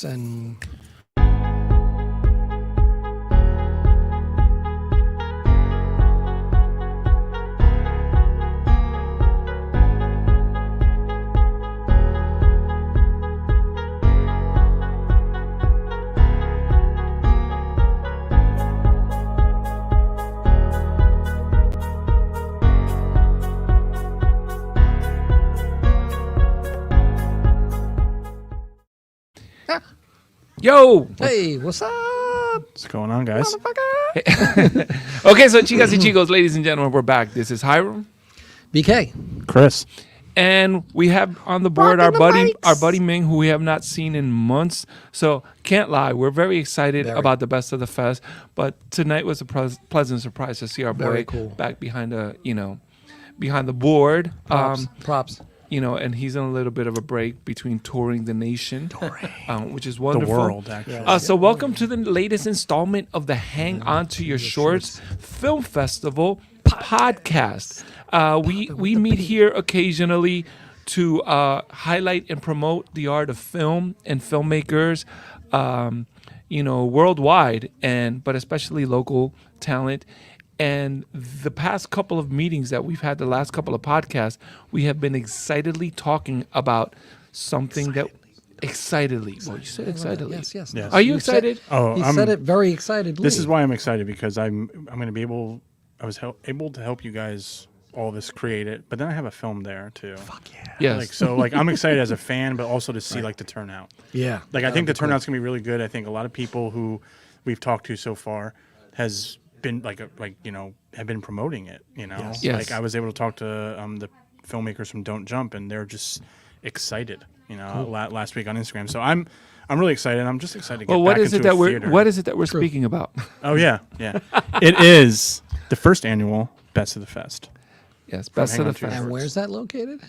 And Yo! hey, what's up? What's going on, guys? Okay, so chicas y chicos, ladies and gentlemen, we're back. This is Hiram, BK. Chris. and we have on the board our buddy Ming, who we have not seen in months. So can't lie, we're very excited about the Best of the Fest. But tonight was a pleasant surprise to see our Very boy cool. back behind the board. Props. And he's on a little bit of a break between touring the nation, which is The wonderful. world, actually. Yes. So welcome to the latest installment of the Hang On to Your Shorts Film Festival podcast. We meet here occasionally to highlight and promote the art of film and filmmakers, worldwide, but especially local talent. And the past couple of meetings that we've had, the last couple of podcasts, we have been excitedly talking about something excitedly. Well, you said excitedly. Yes. Yes. Are you excited? He said it very excitedly. This is why I'm excited, because I'm going to be able. I was able to help you guys all this create it, but then I have a film there too. Fuck yeah. Yes. I'm excited as a fan, but also to see the turnout. Yeah. I think the turnout's gonna be really good. I think a lot of people who we've talked to so far has been have been promoting it. Yes. I was able to talk to the filmmakers from Don't Jump, and they're just excited. Last week on Instagram. So I'm really excited. I'm just excited to get What back is it into that a we're theater. what is it that we're speaking about? Oh yeah. It is the first annual Best of the Fest. Yes, Best Hang of the On to Your Fest. And where's that located?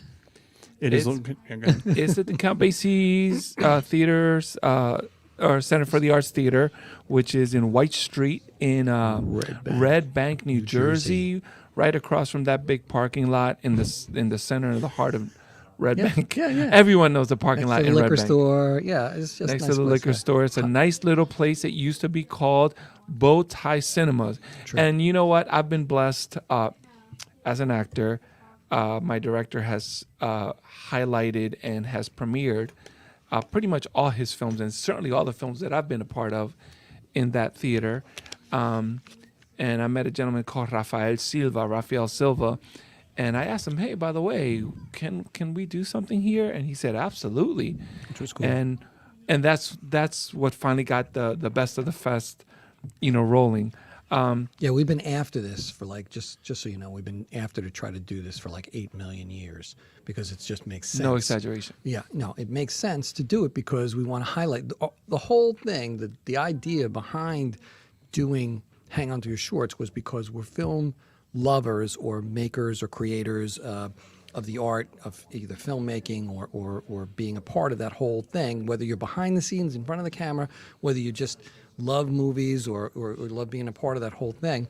It is. It's- Yeah, go ahead. It's at the Count Basie's Theaters or Center for the Arts Theater, which is in White Street in Red Bank, New Jersey, right across from that big parking lot in the center of the heart of Red Bank. Yeah. Everyone knows the parking lot Next to in the Red liquor Bank. store. Yeah, it's just Next nice to the place, liquor yeah. store. It's a nice little place. It used to be called Bow Tie Cinemas. True. And you know what? I've been blessed as an actor. My director has highlighted and has premiered pretty much all his films, and certainly all the films that I've been a part of in that theater. And I met a gentleman called Rafael Silva, and I asked him, "Hey, by the way, can we do something here?" And he said, "Absolutely," Which was cool. And that's what finally got the Best of the Fest, rolling. Yeah, we've been after this for just so you know, we've been after to try to do this for 8 million years because it just makes sense. No exaggeration. Yeah, no, it makes sense to do it because we want to highlight the whole thing. The idea behind doing Hang On to Your Shorts was because we're film lovers or makers or creators of the art of either filmmaking or being a part of that whole thing, whether you're behind the scenes in front of the camera, whether you just love movies or love being a part of that whole thing.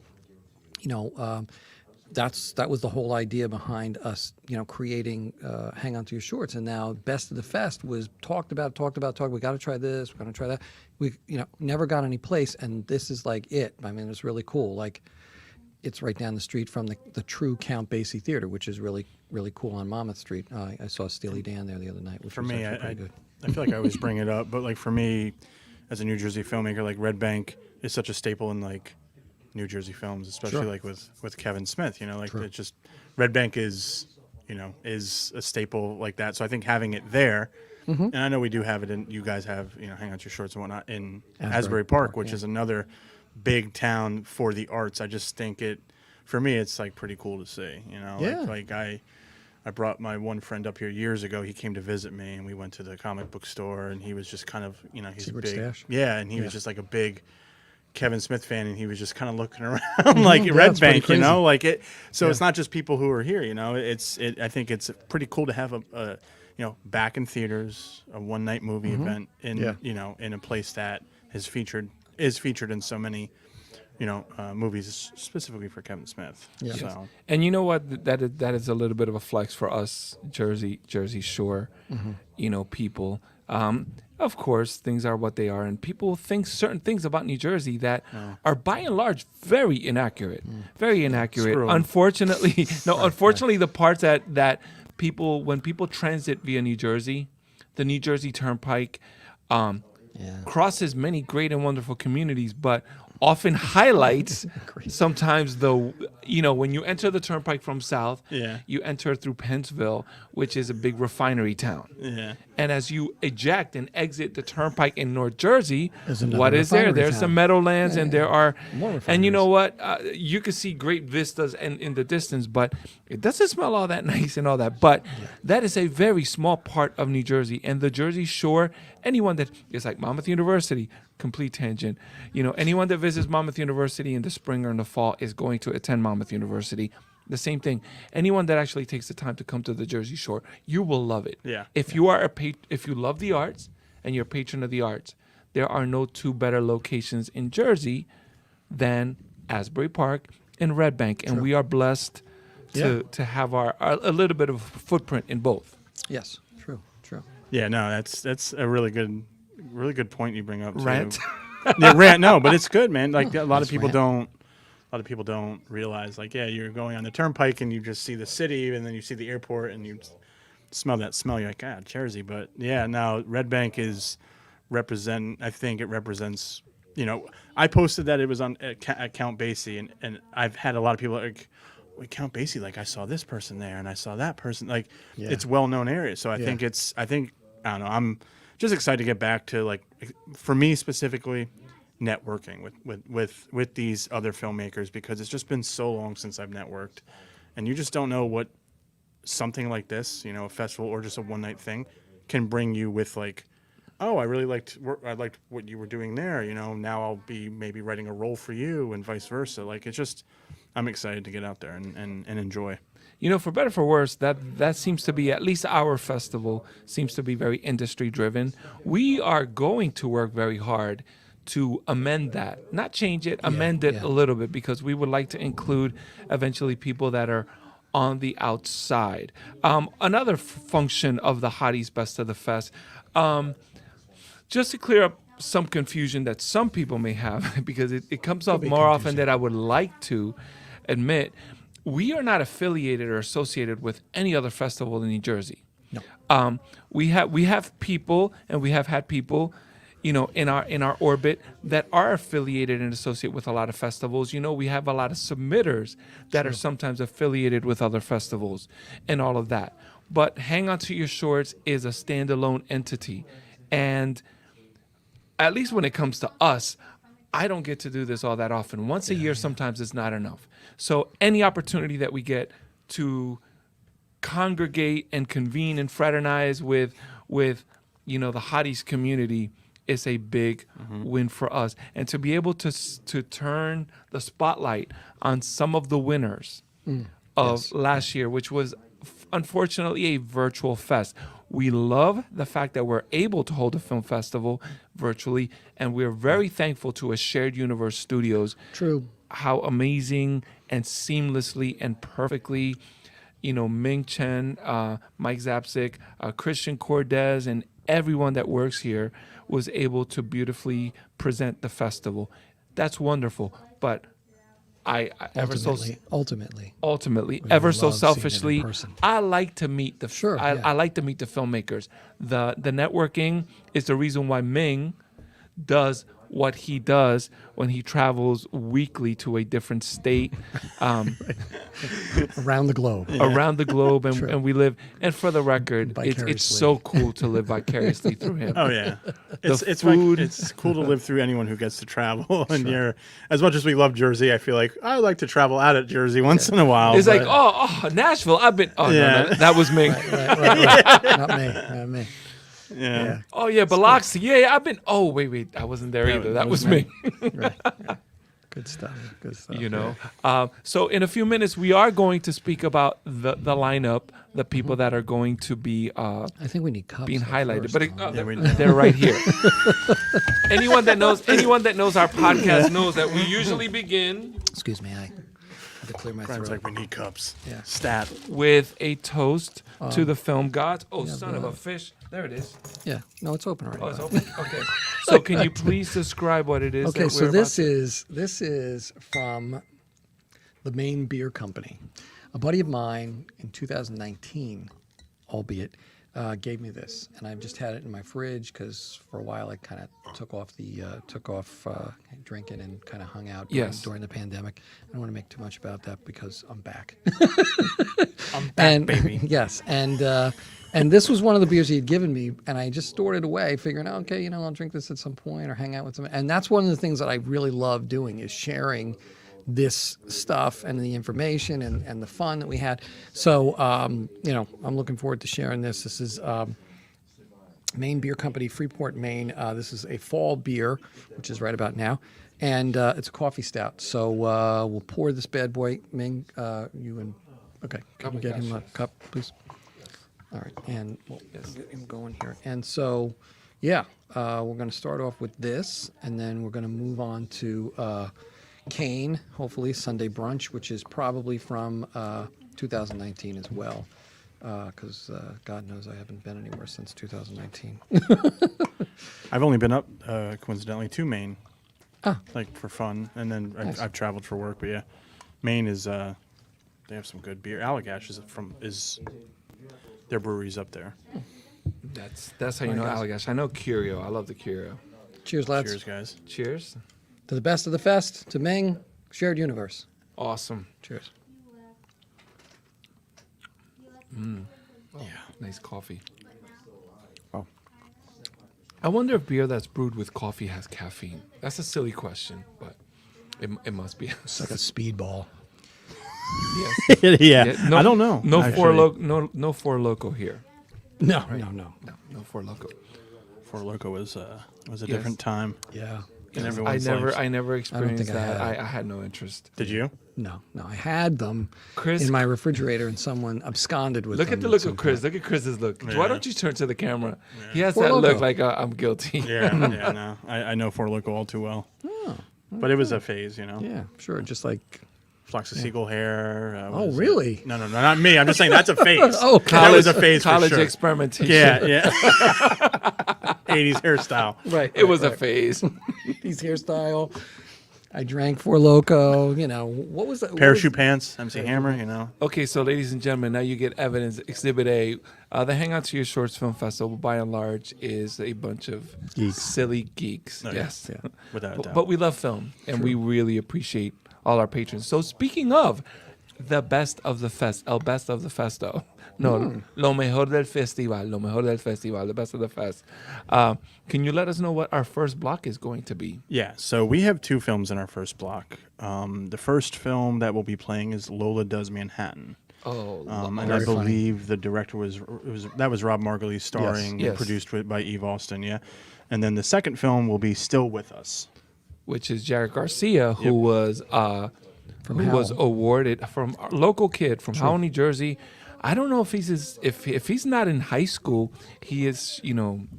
That was the whole idea behind us, creating Hang On to Your Shorts. And now Best of the Fest was talked about. We got to try this. We're going to try that. We, never got any place. And this is it. I mean, it's really cool. It's right down the street from the true Count Basie Theater, which is really, really cool on Monmouth Street. I saw Steely Dan there the other night, which For was me, actually pretty good. I feel like I always bring it up, but for me, as a New Jersey filmmaker, Red Bank is such a staple in New Jersey films, especially with Kevin Smith. It's just Red Bank is a staple like that. So I think having it there, and I know we do have it, and you guys have Hang On to Your Shorts and whatnot in Asbury Park, which is another big town for the arts. I just think for me, it's pretty cool to see. I brought my one friend up here years ago. He came to visit me, and we went to the comic book store, and he was just kind of, he's Secret big. Stash? Yeah, and he was just a big Kevin Smith fan, and he was just kind of looking around Yeah, Red it's pretty Bank, crazy. So it's not just people who are here, I think it's pretty cool to have a back in theaters, a one night movie event in in a place that is featured in so many movies specifically for Kevin Smith. Yeah. So And you know what? That is a little bit of a flex for us, Jersey Shore, people. Of course, things are what they are, and people think certain things about New Jersey that are, by and large, very inaccurate. Very inaccurate. Screw 'em. Unfortunately, unfortunately, the parts that people, when people transit via New Jersey, the New Jersey Turnpike crosses many great and wonderful communities, but often highlights sometimes when you enter the turnpike from south, you enter through Pennsville, which is a big refinery town. Yeah. And as you eject and exit the turnpike in North Jersey, another what is there? refinery There's town. some meadowlands, and there are, More and you know refineries. what? You can see great vistas in the distance, but it doesn't smell all that nice and all that. But that is a very small part of New Jersey, and the Jersey Shore. Anyone that is like Monmouth University, complete tangent. Anyone that visits Monmouth University in the spring or in the fall is going to attend Monmouth University. The same thing. Anyone that actually takes the time to come to the Jersey Shore, you will love it. Yeah. If you are if you love the arts and you're a patron of the arts, there are no two better locations in Jersey than Asbury Park and Red Bank, and we are blessed to have a little bit of footprint in both. Yes, true. Yeah, no, that's a really good point you bring up too. Rant. Yeah, rant. No, but it's good, man. Like a lot of Let's people rant. don't realize. Like, you're going on the turnpike and you just see the city, and then you see the airport, and you smell that smell. You're like, Jersey. But now Red Bank I think it represents. I posted that it was on at Count Basie, and I've had a lot of people like, wait, Count Basie, like I saw this person there and I saw that person. Like it's well-known area. So I think I don't know. I'm just excited to get back to, like, for me specifically, networking with these other filmmakers, because it's just been so long since I've networked, and you just don't know what something like this, a festival or just a one-night thing, can bring you with, like, oh, I liked what you were doing there. Now I'll be maybe writing a role for you, and vice versa. Like, it's just, I'm excited to get out there and enjoy. For better or for worse, that seems to be, at least our festival seems to be very industry driven. We are going to work very hard to amend that, not change it, amend it a little bit, because we would like to include eventually people that are on the outside. Another function of the Hotties Best of the Fest, just to clear up some confusion that some people may have, because it comes up more often than I would like to admit. We are not affiliated or associated with any other festival in New Jersey. No. We have people, and we have had people, in our orbit that are affiliated and associated with a lot of festivals. We have a lot of submitters that are sometimes affiliated with other festivals and all of that. But Hang On to Your Shorts is a standalone entity, and at least when it comes to us, I don't get to do this all that often. Once a year, sometimes it's not enough. So any opportunity that we get to congregate and convene and fraternize with the Hotties community is a big win for us. And to be able to turn the spotlight on some of the winners of last year, which was unfortunately a virtual fest. We love the fact that we're able to hold a film festival virtually, and we're very thankful to a Shared Universe Studios. True. How amazing and seamlessly and perfectly, Ming Chen, Mike Zapsik, Christian Cordes, and everyone that works here was able to beautifully present the festival. That's wonderful. But ultimately, ever so love seeing it in selfishly, person. I like to meet the I like to meet the filmmakers. The networking is the reason why Ming does what he does when he travels weekly to a different state, around the globe. And we live. And for the record, it's Vicariously. so cool to live vicariously through him. Oh yeah, it's food. It's cool to live through anyone who gets to travel. And you're, as much as we love Jersey, I feel like I like to travel out of Jersey once in a while. It's like, Nashville. I've been. Oh no, that was Ming. Right. Not me. Yeah. Oh yeah, Biloxi. Yeah, I've been. Oh wait, I wasn't there either. That was me. Right. Good stuff. So in a few minutes, we are going to speak about the lineup, the people that are going to be. I think we need cups being highlighted, first, they're right here. anyone that knows our podcast knows that we usually begin Excuse me, I had to clear my Brian's throat. like, we need cups. Yeah. Stat. with a toast to the film gods. Oh, son of a fish! There it is. Yeah. No, it's open already. Oh, it's open. Okay. So can you please describe what it is? Okay, that so we're this about is from the Maine Beer Company. A buddy of mine in 2019, albeit, gave me this, and I've just had it in my fridge because for a while I kind of took off drinking and kind of hung out during the pandemic. I don't want to make too much about that because I'm back. I'm back, baby. Yes, and this was one of the beers he had given me, and I just stored it away, figuring, okay, I'll drink this at some point or hang out with someone. And that's one of the things that I really love doing is sharing this stuff and the information and the fun that we had. So, I'm looking forward to sharing this. This is Maine Beer Company, Freeport, Maine. This is a fall beer, which is right about now, and it's a coffee stout. So we'll pour this bad boy. Ming, you and okay, can you get him a cup, please? All right, and we'll get him going here. And so, we're going to start off with this, and then we're going to move on to Kane, hopefully Sunday Brunch, which is probably from 2019 as well, because God knows I haven't been anywhere since 2019. I've only been up, coincidentally, to Maine, Ah. like for fun, and then Nice. I've traveled for work. But yeah, Maine is they have some good beer. Allagash is their breweries up there. That's how you know Allagash. I know Curio. I love the Curio. Cheers, lads. Cheers, guys. Cheers. To the best of the fest, to Ming, shared universe. Awesome. Cheers. Yeah. Nice coffee. Oh, I wonder if beer that's brewed with coffee has caffeine. That's a silly question, but it must be. It's like a speedball. Yes. yeah. No, I don't know. No actually. no Four Loco here. No, Right. no. No Four Loco. Four Loko was a Yes. different time Yeah. in I everyone's lives. never experienced think I that. had. I had no interest. Did you? No. I had them Chris, in my refrigerator, and someone absconded with look them. at the look some of Chris. point. Look at Chris's look. Yeah. Why don't you turn to the camera? He has Four that Loko. look like I'm guilty. Yeah, yeah. No, I know Four Loko all too well. But it was a phase, Yeah, sure. Just like Flocks of seagull hair. Oh, what is it? really? No, not me. I'm just saying that's a phase. Oh, that was a phase for College sure. experimentation. Yeah. 80s hairstyle. right. It was a phase. His hairstyle. I drank Four Loco. What was that? Parachute pants, MC Hammer, Okay, so ladies and gentlemen, now you get evidence. Exhibit A, the Hangout to Your Shorts Film Festival, by and large, is a bunch of Geeks. silly geeks. Oh, yes, yeah. without a doubt. But we love film, and we really appreciate all our patrons. So speaking of the best of the fest, el best of the festo. No, lo mejor del festival, the best of the fest. Can you let us know what our first block is going to be? Yeah, so we have two films in our first block. The first film that we'll be playing is Lola Does Manhattan. Oh, And I Very funny. believe the director was Rob Margulies, starring, Yes. produced by Eve Austin, yeah. And then the second film will be Still With Us. which is Jared Garcia, who was From who was Howell. awarded from a local kid from Howell, New Jersey. I don't know if if he's not in high school, he is.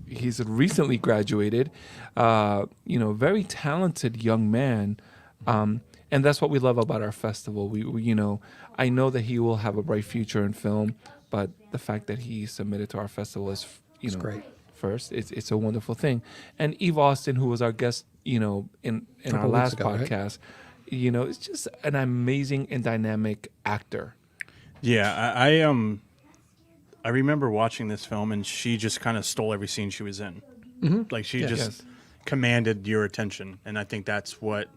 He's recently graduated. Very talented young man, and that's what we love about our festival. We I know that he will have a bright future in film, but the fact that he submitted to our festival is great. First, it's a wonderful thing. And Eve Austin, who was our guest, in our Couple last weeks ago, right? podcast, is just an amazing and dynamic actor. Yeah, I remember watching this film, and she just kind of stole every scene she was in. Like she just Yes. commanded your attention, and I think that's what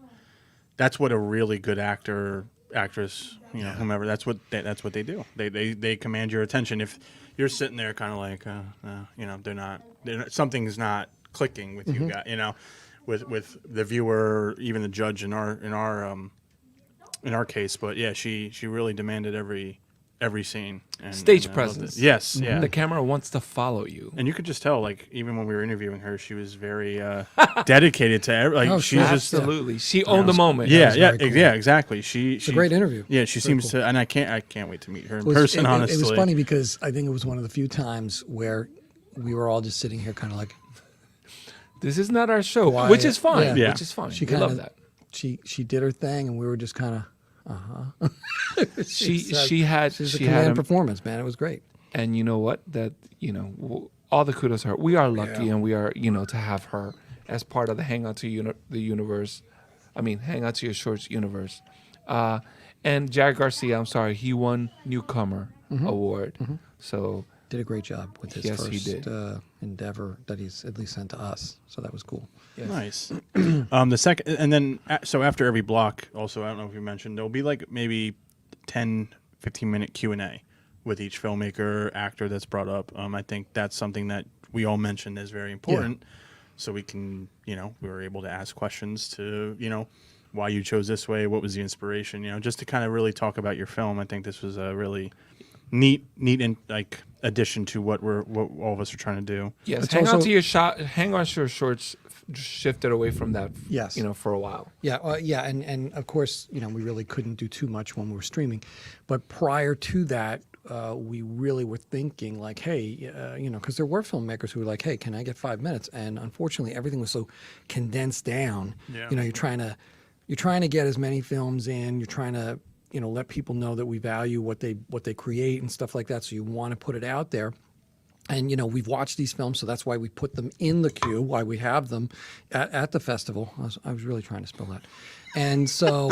a really good actress, whomever. That's what they do. They command your attention. If you're sitting there, kind of like, they're not. Something's not clicking with you guys. With the viewer, even the judge in our case. But yeah, she really demanded every scene. And, Stage and I loved it. presence. Yes, yeah. The camera wants to follow you. And you could just tell, like, even when we were interviewing her, she was very dedicated to Oh, she's just Absolutely, she owned the moment. yeah, very cool. yeah, exactly. It's a great interview. Yeah, she Very seems cool. to, and I can't wait to meet her in It was- person. it Honestly, was funny because I think it was one of the few times where we were all just sitting here kind of like, This is not our show, Quiet. which is fine. Yeah. Which is fine. she We kind love of, that. she did her thing, and we were just kind of, She had she's a she command had performance, man. It was great. and you know what? That all the kudos to her. We are lucky, Yeah. and we are, to have her as part of the Hang On to the Universe. Hang On to Your Shorts universe. And Jared Garcia, I'm sorry, he won Newcomer Award. So Did a great job with his Yes, he first did. endeavor that he's at least sent to us. So that was cool. yes. Nice. The second, and then so after every block, also I don't know if you mentioned, there'll be like maybe 10, 15-minute Q&A with each filmmaker, actor that's brought up. I think that's something that we all mentioned is very important. So we can, we were able to ask questions to, why you chose this way, what was the inspiration, just to kind of really talk about your film. I think this was a really neat addition to what all of us are trying to do. Yes, It's Hang On also- to Your Shorts shifted away from that. Yes. For a while. Yeah, and of course, we really couldn't do too much when we were streaming, but prior to that, we really were thinking like, hey, because there were filmmakers who were like, hey, can I get 5 minutes? And unfortunately, everything was so condensed down. Yeah. You're trying to get as many films in. You're trying to let people know that we value what they create and stuff like that. So you want to put it out there. And, we've watched these films, so that's why we put them in the queue, why we have them at the festival. I was really trying to spell that. And so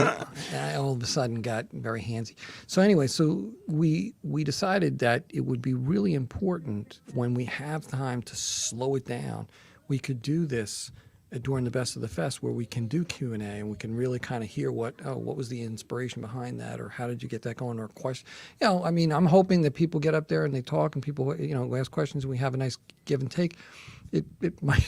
I all of a sudden got very handsy. So anyway, so we decided that it would be really important when we have time to slow it down, we could do this during the Best of the Fest, where we can do Q&A and we can really kind of hear what was the inspiration behind that, or how did you get that going, or question. I'm hoping that people get up there and they talk, and people ask questions, and we have a nice give and take. It might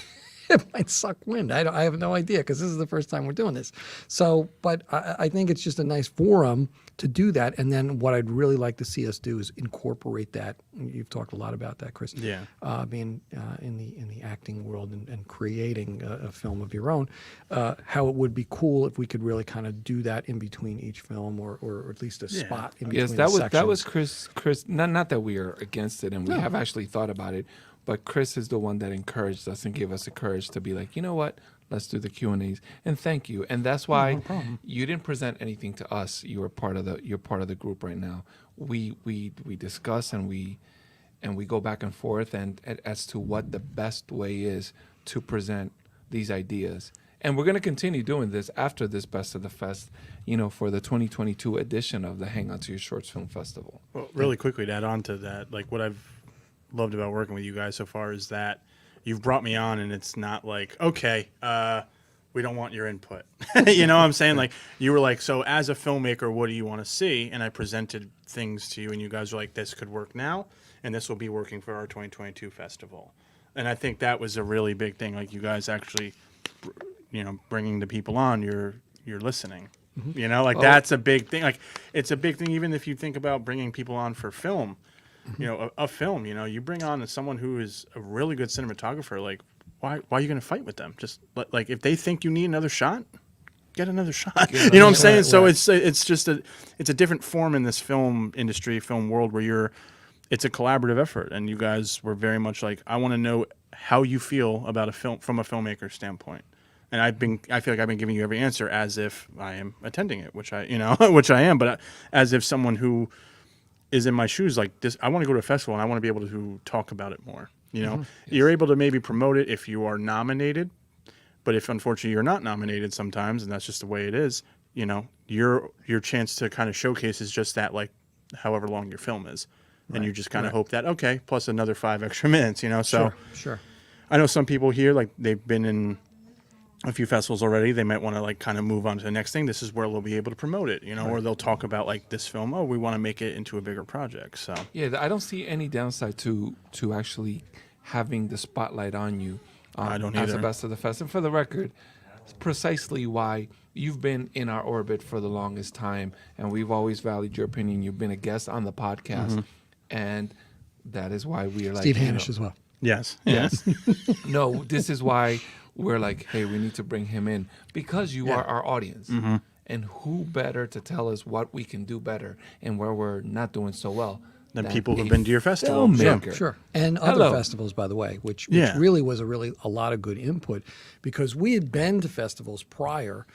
it might suck wind. I have no idea, because this is the first time we're doing this. So, but I think it's just a nice forum to do that. And then what I'd really like to see us do is incorporate that. You've talked a lot about that, Chris. Yeah. Being in the acting world and creating a film of your own, how it would be cool if we could really kind of do that in between each film, or at least a spot in between. Yes, that was Chris. Not that we are against it, and we have actually thought about it, but Chris is the one that encouraged us and gave us the courage to be like, you know what, let's do the Q&As, and thank you. And that's why you didn't present anything to us. You're part of the group right now. We discuss and we go back and forth and as to what the best way is to present these ideas. And we're going to continue doing this after this Best of the Fest, for the 2022 edition of the Hang On to Your Shorts Film Festival. Well, really quickly to add on to that, like what I've loved about working with you guys so far is that you've brought me on, and it's not like, okay, we don't want your input. You know what I'm saying? Like, you were like, so as a filmmaker, what do you want to see? And I presented things to you, and you guys were like, this could work now, and this will be working for our 2022 festival. And I think that was a really big thing. Like, you guys actually, bringing the people on, you're listening. That's a big thing. Like, it's a big thing even if you think about bringing people on for film. A film, you bring on someone who is a really good cinematographer. Like, why are you going to fight with them? Just like, if they think you need another shot, get another shot. You know what I'm saying? So it's just it's a different form in this film industry, film world, where it's a collaborative effort. And you guys were very much like, I want to know how you feel about a film from a filmmaker standpoint. And I feel like I've been giving you every answer as if I am attending it, which I am, but as if someone who is in my shoes like this. I want to go to a festival and I want to be able to talk about it more. You're able to maybe promote it if you are nominated, but if unfortunately you're not nominated sometimes, and that's just the way it is, your chance to kind of showcase is just that, like, however long your film is. And you just kind of hope that, okay, plus another 5 extra minutes, so Sure. I know some people here, like, they've been in a few festivals already. They might want to, like, kind of move on to the next thing. This is where they'll be able to promote it, or they'll talk about, like, this film. Oh, we want to make it into a bigger project. So yeah, I don't see any downside to actually having the spotlight on you. I don't as either. the Best of the Fest. And for the record, it's precisely why you've been in our orbit for the longest time, and we've always valued your opinion. You've been a guest on the podcast, and that is why we are like Steve Hanish as well. yes. No, this is why we're like, hey, we need to bring him in, because you are our audience. And who better to tell us what we can do better and where we're not doing so well Than than people who've a been to your festival. filmmaker. Sure. And other Hello. festivals, by the way, which Yeah. really was a lot of good input, because we had been to festivals prior,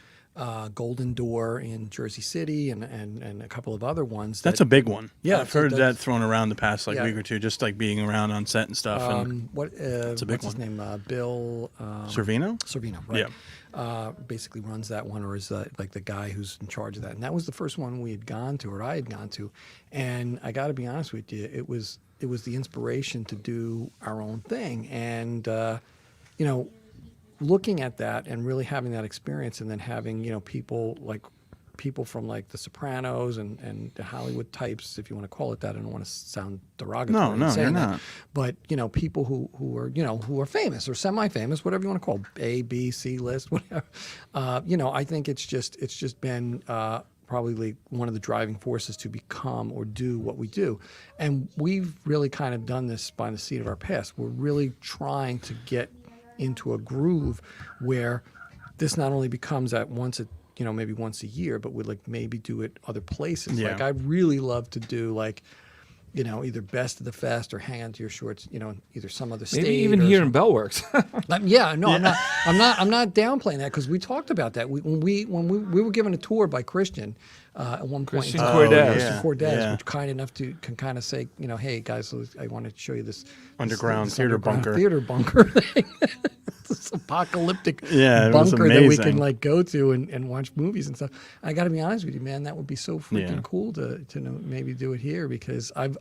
Golden Door in Jersey City, and a couple of other ones. That's a big one. Yeah, I've heard that's- that thrown around the past Yeah. week or two, just like being around on set and stuff. And What? a big What's his one. name? Bill Servino? Servino, right? Yeah. Basically runs that one, or is like the guy who's in charge of that. And that was the first one we had gone to, or I had gone to. And I got to be honest with you, it was the inspiration to do our own thing. And looking at that and really having that experience, and then having people from like The Sopranos and the Hollywood types, if you want to call it that. I don't want to sound derogatory. No, in saying you're that. not. But people who are famous or semi-famous, whatever you want to call it, A, B, C list, whatever. I think it's just been probably one of the driving forces to become or do what we do, and we've really kind of done this by the seat of our pants. We're really trying to get into a groove where this not only becomes at once maybe once a year, but we'd like maybe do it other places. Yeah. Like I'd really love to do either Best of the Fest or Hang On to Your Shorts, either some other state. Maybe even or here in Bellworks. I'm not downplaying that, because we talked about that. When we were given a tour by Christian at one point. Christian in time. Cordes. Christian Cordes, Yeah. which kind enough can kind of say, hey guys, I want to show you this Underground this theater underground bunker. theater bunker thing. This apocalyptic Yeah, it was bunker that we can amazing. go to and watch movies and stuff. I got to be honest with you, man, that would be so freaking Yeah. cool to maybe do it here, because I've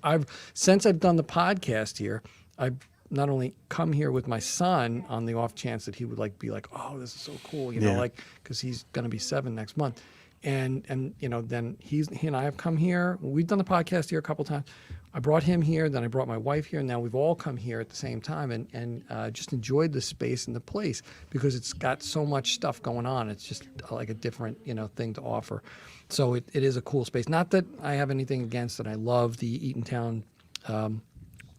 since I've done the podcast here, I've not only come here with my son on the off chance that he would be like, oh, this is so cool, Yeah. because he's going to be 7 next month. And then he and I have come here. We've done the podcast here a couple times. I brought him here, then I brought my wife here, and now we've all come here at the same time and just enjoyed the space and the place, because it's got so much stuff going on. It's just like a different thing to offer. So it is a cool space. Not that I have anything against it. I love the Eatontown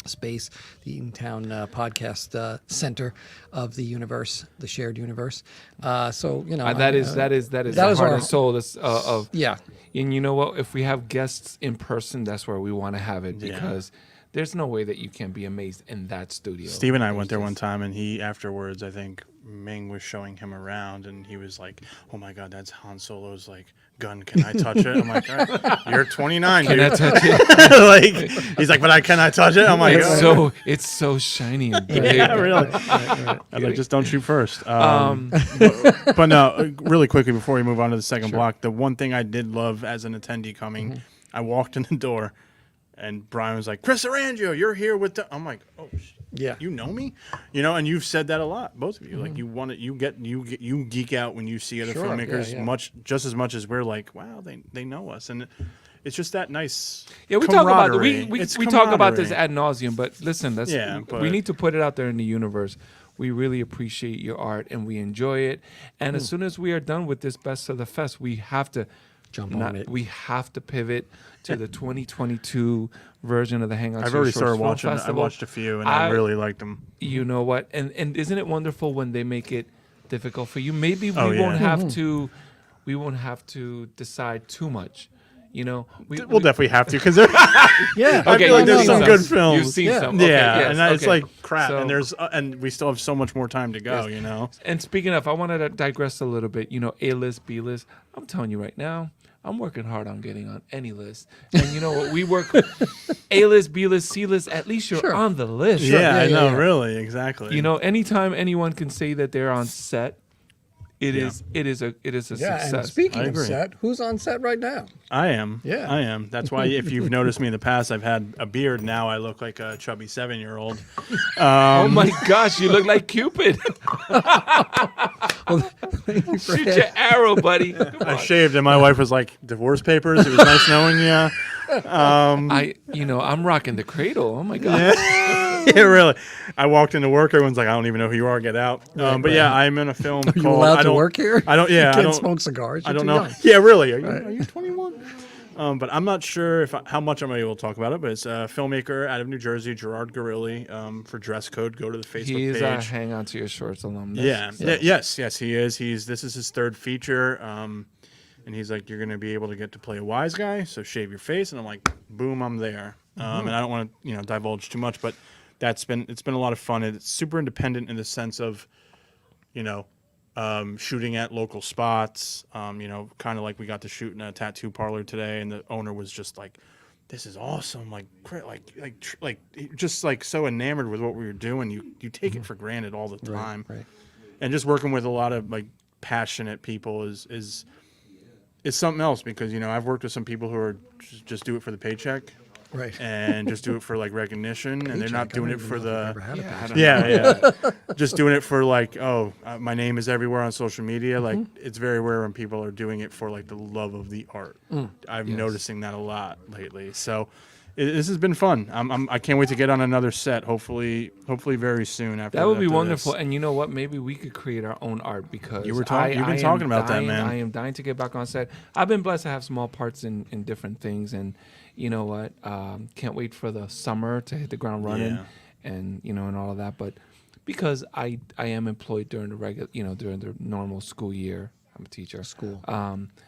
space, the Eatontown podcast center of the universe, the shared universe. That is the heart and soul of yeah. And you know what? If we have guests in person, that's where we want to have it, because there's no way that you can be amazed in that studio. Steve and I went there one time, and he afterwards, I think Ming was showing him around, and he was like, "Oh my God, that's Han Solo's gun. Can I touch it?" I'm like, "All right, you're 29, Can dude." I touch it? He's like, "But can I touch it?" I'm like, It's so shiny and big. "Yeah, really." I'm like, "Just don't shoot first." But no, really quickly before we move on to the second block, the one thing I did love as an attendee coming, I walked in the door, and Brian was like, "Chris Arangio, you're here with the." I'm like, "Oh, Yeah. you know me," and you've said that a lot, both of you. Like you geek out when you see other Sure, filmmakers yeah. just as much as we're like, wow, they know us, and it's just that nice. Yeah, we talk about camaraderie. we It's talk about this camaraderie. ad nauseum, but listen, we need to put it out there in the universe. We really appreciate your art and we enjoy it. And as soon as we are done with this Best of the Fest, we have to Jump on it. We have to pivot to the 2022 version of the Hang On. I've to Your already Shorts started Film watching. I Festival. watched a few, and I really liked them. You know what? And isn't it wonderful when they make it difficult for you? Maybe we Oh, yeah. won't have to. We won't have to decide too much. We'll definitely have to, because there. Yeah. I feel like there's you've some seen good some. films. You've seen Yeah. some. Okay, Yeah, yes, and it's okay. like crap, So- and there's and we still have so much more time to go. Yes. And speaking of, I wanted to digress a little bit. A-list, B-list. I'm telling you right now, I'm working hard on getting on any list. And you know what? We work A-list, B-list, C-list. At least you're Sure. on the list. Yeah, I know, yeah. really, exactly. Anytime anyone can say that they're on set, it is a Yeah, success. and speaking I of agree. set, who's on set right now? I am. Yeah. I am. That's why if you've noticed me in the past, I've had a beard. Now I look like a chubby 7-year-old. Oh my gosh, you look like Cupid. Shoot your arrow, buddy. Come I on. shaved, and my wife was like, "Divorce papers. It was nice knowing you." I'm rocking the cradle. Oh my god. Yeah, really. I walked into work. Everyone's like, "I don't even know who you are. Get out." But yeah, I'm in a film Are called. you allowed I to don't, work here? I don't. Yeah, You I can't don't smoke cigars. I You're don't too know. young. Yeah, really. Are you 21? But I'm not sure how much I'm able to talk about it. But it's a filmmaker out of New Jersey, Gerard Gorilli. For Dress Code, go to the Facebook He is page. a Hang On to Your Shorts alumnus. Yeah. So- Yes, he is. This is his third feature. And he's like, "You're going to be able to get to play a wise guy, so shave your face." And I'm like, "Boom, I'm there." And I don't want to, divulge too much, but it's been a lot of fun. It's super independent in the sense of, shooting at local spots. You know, kind of like we got to shoot in a tattoo parlor today, and the owner was just like, "This is awesome!" Like just like so enamored with what we were doing. You take it for granted all the time, Right. and just working with a lot of like passionate people is something else, because you know I've worked with some people who are just do it for the paycheck. Right. And just do it for like recognition, and they're not doing it for the Yeah. just doing it for like, oh, my name is everywhere on social media. Like it's very rare when people are doing it for like the love of the art. I'm noticing that a lot lately. So this has been fun. I can't wait to get on another set. Hopefully very soon. After That would be after wonderful. this. And you know what? Maybe we could create our own art, because You've been talking about that, man. I am dying to get back on set. I've been blessed to have small parts in different things, and you know what? Can't wait for the summer to hit the ground running, and you know, and all of that. But because I am employed during during the normal school year. I'm a teacher. School.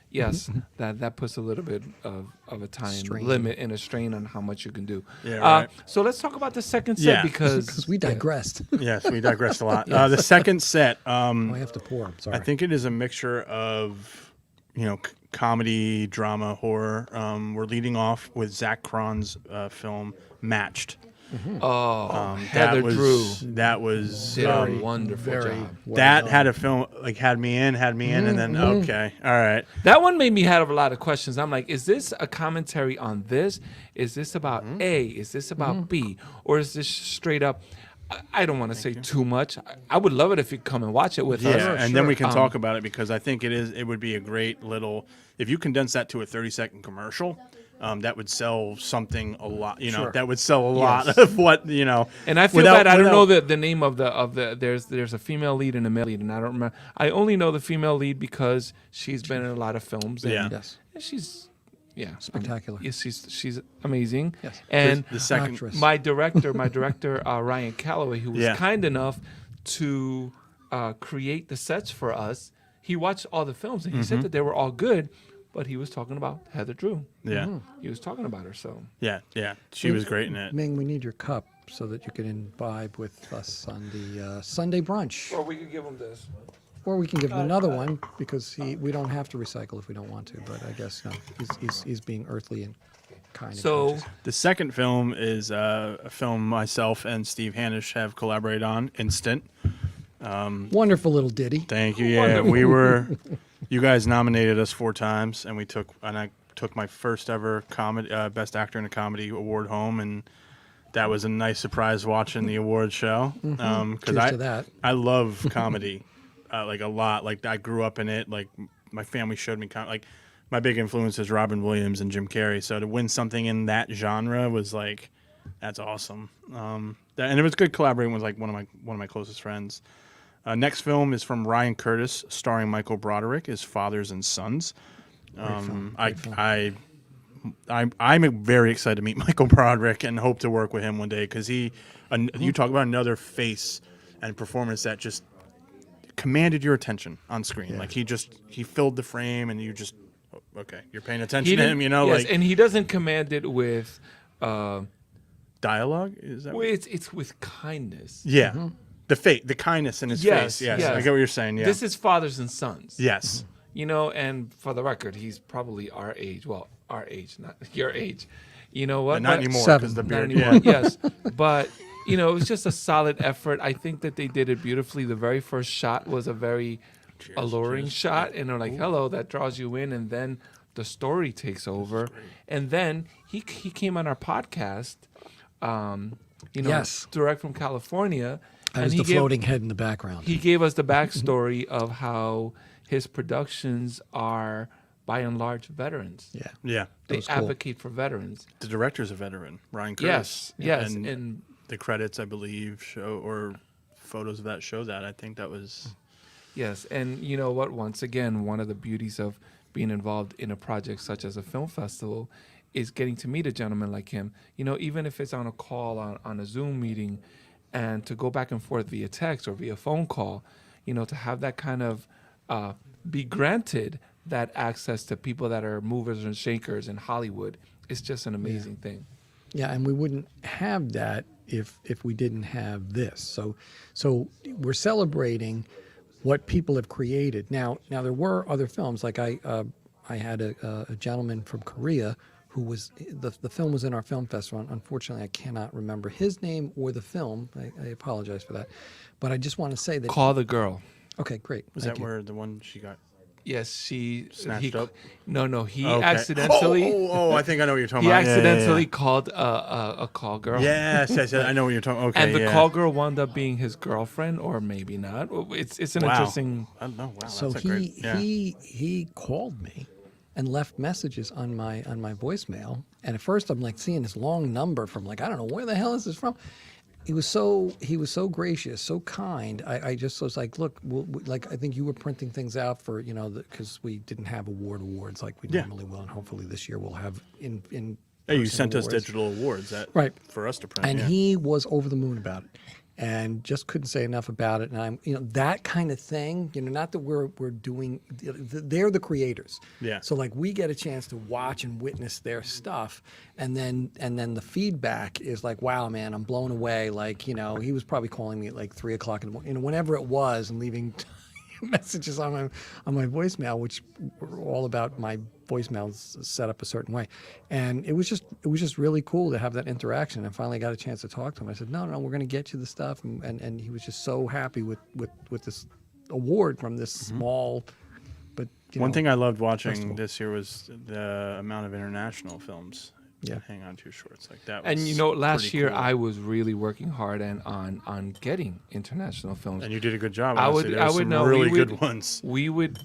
Yes, that puts a little bit of a time Strain. limit and a strain on how much you can do. Yeah, right. So let's talk about the second set, Yeah. because We digressed. Yes, we digressed a lot. The second set. Oh, I have to pour. Sorry. I think it is a mixture of, you know, comedy, drama, horror. We're leading off with Zach Cron's film Matched. Heather Drew That was did a wonderful very job. well that done. had a film like had me in, and then okay, all right. That one made me have a lot of questions. I'm like, is this a commentary on this? Is this about A? Is this about B? Or is this straight up? I don't want to say too much. I would love it if you come and watch it with us. Yeah, and then we can talk about it, because I think it would be a great little, if you condense that to a 30-second commercial. That would sell something a lot, you know. Sure. That would sell a lot of what, you know. And I feel bad. I don't know the name of the. There's a female lead and a male lead, and I don't remember. I only know the female lead because she's been in a lot of films. And, Yeah. Yes. and she's Spectacular. Yes, she's amazing. Yes. And The second, Actress. my director, Ryan Calloway, who was kind enough to create the sets for us, he watched all the films and he said that they were all good, but he was talking about Heather Drew. yeah, He was talking about her. So yeah, she was great in it. Ming, we need your cup so that you can imbibe with us on the Sunday brunch. or we could give him this. Or we can give him another one, because we don't have to recycle if we don't want to. But I guess no, he's being earthly and kind. So and The second film is a film myself and Steve Hanisch have collaborated on, Instant. wonderful little ditty. Thank you. Yeah, we were. You guys nominated us 4 times, and I took my first ever comedy, Best Actor in a Comedy award home, and that was a nice surprise watching the award show. Because Cheers to that. I love comedy, like a lot. Like I grew up in it. Like my family showed me like my big influence is Robin Williams and Jim Carrey. So to win something in that genre was like, that's awesome. And it was good collaborating with like one of my closest friends. Next film is from Ryan Curtis, starring Michael Broderick as Fathers and Sons. I'm very excited to meet Michael Broderick and hope to work with him one day, because you talk about another face and performance that just commanded your attention on screen. Like he filled the frame, and you just you're paying attention to him. You know, yes, like and he doesn't command it with. dialogue. Is that? It's with kindness. Yeah. The kindness in his face. Yes, I get what you're saying. Yeah. This is Fathers and Sons. Yes. You know, and for the record, he's probably our age. Well, our age, not your age. You know what? But not anymore, 7. because the Not beard. anymore. Yeah. Yes, but you know, it was just a solid effort. I think that they did it beautifully. The very first shot was a very alluring shot, and they're like, "Hello," that draws you in, and then the story takes over. And then he came on our podcast. Yes. Direct from California. I was the floating head in the background. He gave us the backstory of how his productions are, by and large, veterans. Yeah. Yeah. They was cool. advocate for veterans. The director's a veteran, Ryan Curtis. Yes, And and the credits, I believe, show, or photos of that show that. I think that was. yes, and you know what? Once again, one of the beauties of being involved in a project such as a film festival is getting to meet a gentleman like him. You know, even if it's on a call, on a Zoom meeting, and to go back and forth via text or via phone call, you know, to have that kind of be granted that access to people that are movers and shakers in Hollywood is just an amazing thing. Yeah, and we wouldn't have that if we didn't have this. So we're celebrating what people have created. Now there were other films. Like I had a gentleman from Korea who was the film was in our film festival. Unfortunately, I cannot remember his name or the film. I apologize for that, but I just want to say that. Call the Girl. Okay, great. Was Thank that you. where the one she got Yes, snatched up? No, he Okay. accidentally. Oh, I think I know what you're talking He about. Yeah, yeah, accidentally yeah. called a call girl. Yes, I know what you're talking. Okay, And the yeah. call girl wound up being his girlfriend, or maybe not. It's an Wow. interesting. I don't know. Wow, So that's a great. Yeah. he called me and left messages on my voicemail. And at first I'm like seeing this long number from like I don't know where the hell is this from. He was so gracious, so kind. I just was like, look, like I think you were printing things out for because we didn't have awards like we Yeah. normally will, and hopefully this year we'll have in. Hey, you person sent us awards. digital awards Right. for us to print. And yeah. he was over the moon about it, and just couldn't say enough about it. And I'm, that kind of thing. Not that we're doing. They're the creators. Yeah. So like we get a chance to watch and witness their stuff, and then the feedback is like, wow, man, I'm blown away. Like he was probably calling me at like 3 o'clock in the morning, whenever it was, and leaving messages on my voicemail, which were all about my voicemails set up a certain way, and it was just really cool to have that interaction. And finally, I got a chance to talk to him. I said, no, we're going to get you the stuff, and he was just so happy with this award from this small, but One thing I loved watching festival. this year was the amount of international films. Yeah. Hang on to your shorts like that. Was And last pretty year cool. I was really working hard on getting international films. And you did a good job. I honestly. would There were some really we would, good ones.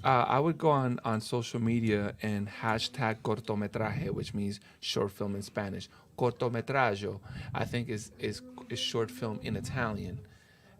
I would go on social media and hashtag cortometraje, which means short film in Spanish. Cortometraggio, I think is short film in Italian,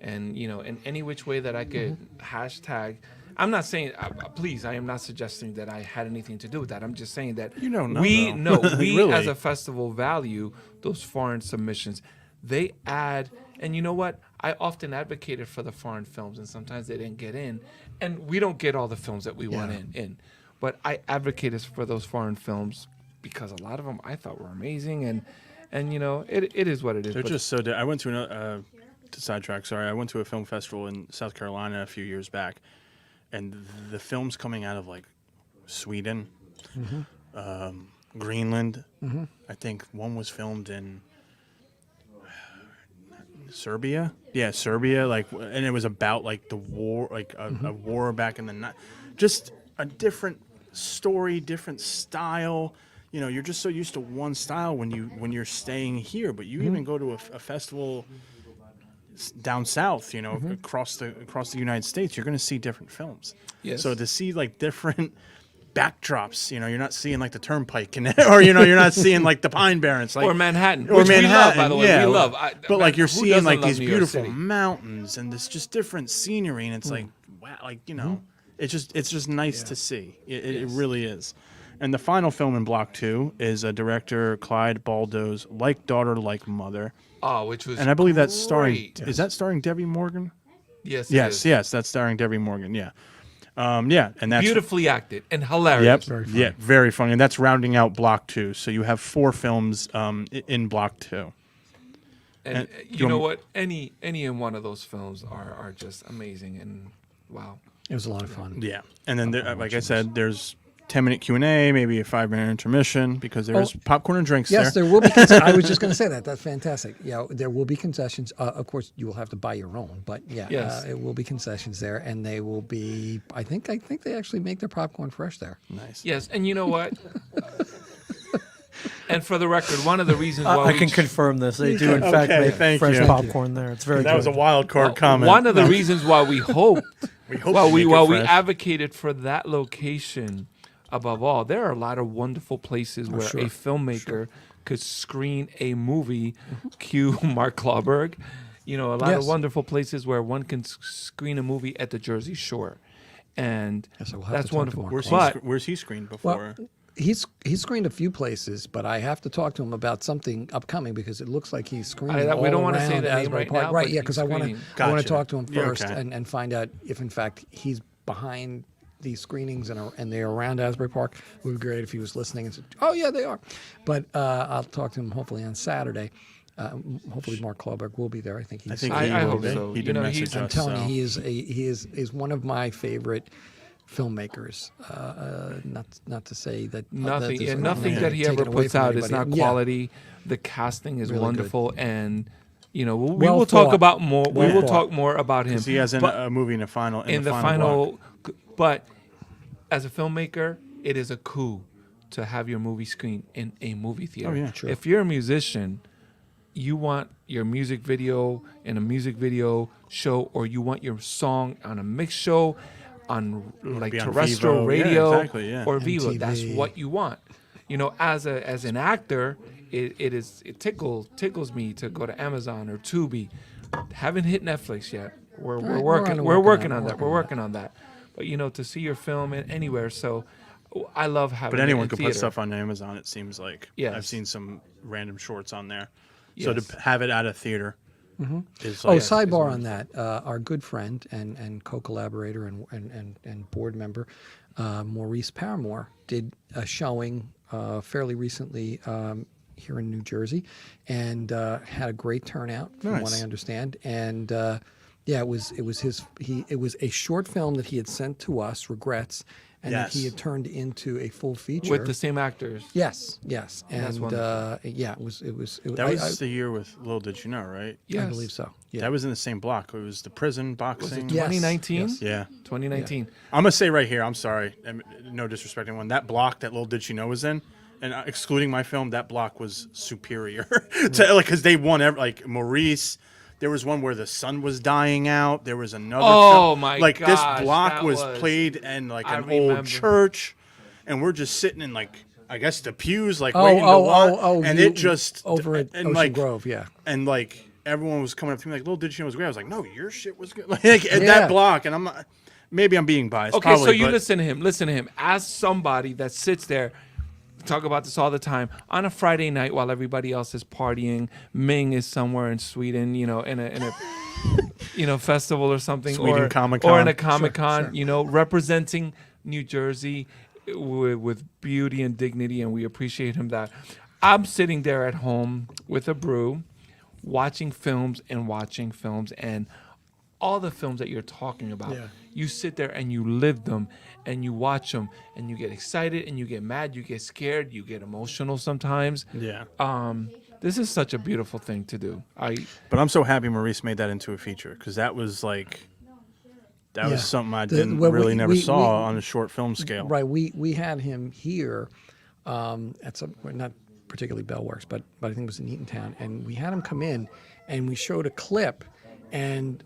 and in any which way that I could hashtag. I'm not saying, please, I am not suggesting that I had anything to do with that. I'm just saying that You don't know, we though. we Really. as a festival value those foreign submissions. They add, and you know what? I often advocated for the foreign films, and sometimes they didn't get in, and we don't get all the films that we want in. But I advocated for those foreign films because a lot of them I thought were amazing, and it is what it is. They're but just so. I went to another. To sidetrack, sorry. I went to a film festival in South Carolina a few years back, and the films coming out of like Sweden, Greenland. I think one was filmed in Serbia. Yeah, Serbia. Like, and it was about like the war, like a war back in the night. Just a different story, different style. You're just so used to one style when you're staying here, but you even go to a festival down south, across the United States, you're going to see different films. Yes. So to see like different backdrops, you're not seeing like the Turnpike, or you're not seeing like the Pine Barrens, like or Manhattan, or which Manhattan, we love, by the way. yeah. We love. But like you're who seeing doesn't like love these New York beautiful City? mountains and this just different scenery, and it's like wow, like it's just nice to see. It really is. And the final film in Block 2 is director Clyde Baldo's Like Daughter, Like Mother. Oh, which was And I believe that's starring. great. Is that starring Debbie Morgan? Yes, it is. Yes, that's starring Debbie Morgan. Yeah, and that's Beautifully acted and hilarious. Yep, very funny. And that's rounding out Block 2. So you have 4 films in Block 2. And you you know want- what? Any in one of those films are just amazing, and wow. it was a lot of fun. Yeah, and then like I said, there's 10-minute Q&A, maybe a 5-minute intermission because there's popcorn and drinks Yes, there. there will be. I was just going to say that. That's fantastic. Yeah, there will be concessions. Of course, you will have to buy your own, but yeah, Yes. it will be concessions there, and they will be. I think they actually make their popcorn fresh there. Nice. Yes, and you know what? And for the record, one of the reasons why I we can confirm this. They do, in Okay, fact, make thank fresh you. popcorn there. It's very That good. was a wild card comment. One of the reasons why we hoped, hope while to we make it while we fresh. advocated for that location above all, there are a lot of wonderful places where a filmmaker could screen a movie. Cue Mark Clawberg. A lot of Yes. wonderful places where one can screen a movie at the Jersey Shore, and Yes, I will have that's to talk to wonderful. Mark Where's he screened before? Well, he's screened a few places, but I have to talk to him about something upcoming because it looks like he's screening all we don't wanna say around the name Asbury right Park. now, Right? but Yeah, he's because I want screening. to Gotcha. talk to him Yeah, first okay. and find out if in fact he's behind these screenings and they're around Asbury Park. It would be great if he was listening and said, "Oh yeah, they are." But I'll talk to him hopefully on Saturday. Hopefully, Mark Clawberg will be there. I think he's. I think I he will hope be. so. He You did know, message he's- us. I'm telling so. you, he is one of my favorite filmmakers. Not to say that Nothing, there's nothing anything that he taken ever away puts from out is anybody. not Yeah. quality. The casting is Really good. wonderful, and we Well will talk thought. about more. Well we will thought. talk more about him. 'Cause he has a movie in the final in the block. final. But as a filmmaker, it is a coup to have your movie screened in a movie theater. Oh, yeah. True. If you're a musician, you want your music video in a music video show, or you want your song on a mix show on like be on terrestrial Vivo. Yeah, radio exactly, yeah. or Vivo. That's MTV. what you want. As an actor, it tickles me to go to Amazon or Tubi. Haven't hit Netflix yet. We're Right, working we're working on on it, that. We're working on that. But to see your film anywhere, so I love having. But it anyone in could theater. put stuff on Amazon. It seems like. Yes. I've seen some random shorts on there. So Yes. to have it at a theater. Is Oh, like, sidebar on that. Our good friend and co-collaborator and board member, Maurice Paramore, did a showing fairly recently here in New Jersey, and had a great turnout from what Nice. I understand. And it was a short film that he had sent to us, Regrets, and that he Yes. had turned into a full feature with the same actors. Yes, and That's wonderful. it was. That was the year with Little Did You Know, right? Yes. I believe so. Yeah. That was in the same block. It was the prison Was boxing. it Yes, 2019? yes. Yeah. 2019. I'm gonna say right here. I'm sorry. No disrespect to anyone. That block that Little Did She Know was in, and excluding my film, that block was superior to because they won like Maurice. There was one where the sun was dying out. There was another. Oh, film. my Like gosh, this block that was was- played in like I an remember. old church, and we're just sitting in like I guess the pews, like Oh, waiting to watch. and you- it just over at and Ocean like, Grove, yeah. and like everyone was coming up to me like, "Little Did She Know was great." I was like, "No, your shit was good." Like at Yeah. that block, and I'm not, maybe I'm being biased. Okay, probably, so you but listen to him. Listen to him. As somebody that sits there, talk about this all the time on a Friday night while everybody else is partying. Ming is somewhere in Sweden, in a festival or something, Sweden or Comic-Con. or in a Comic-Con, sure. representing New Jersey with beauty and dignity, and we appreciate him that. I'm sitting there at home with a brew, watching films, and all the films that you're talking about. Yeah. You sit there and you live them and you watch them and you get excited and you get mad, you get scared, you get emotional sometimes. yeah. This is such a beautiful thing to do. But I'm so happy Maurice made that into a feature because that was like that Yeah. was something I The- didn't well, really we- never we- saw we- on a short film scale. Right. We had him here at some point, not particularly Bellworks, but I think it was in Eatontown, and we had him come in, and we showed a clip, and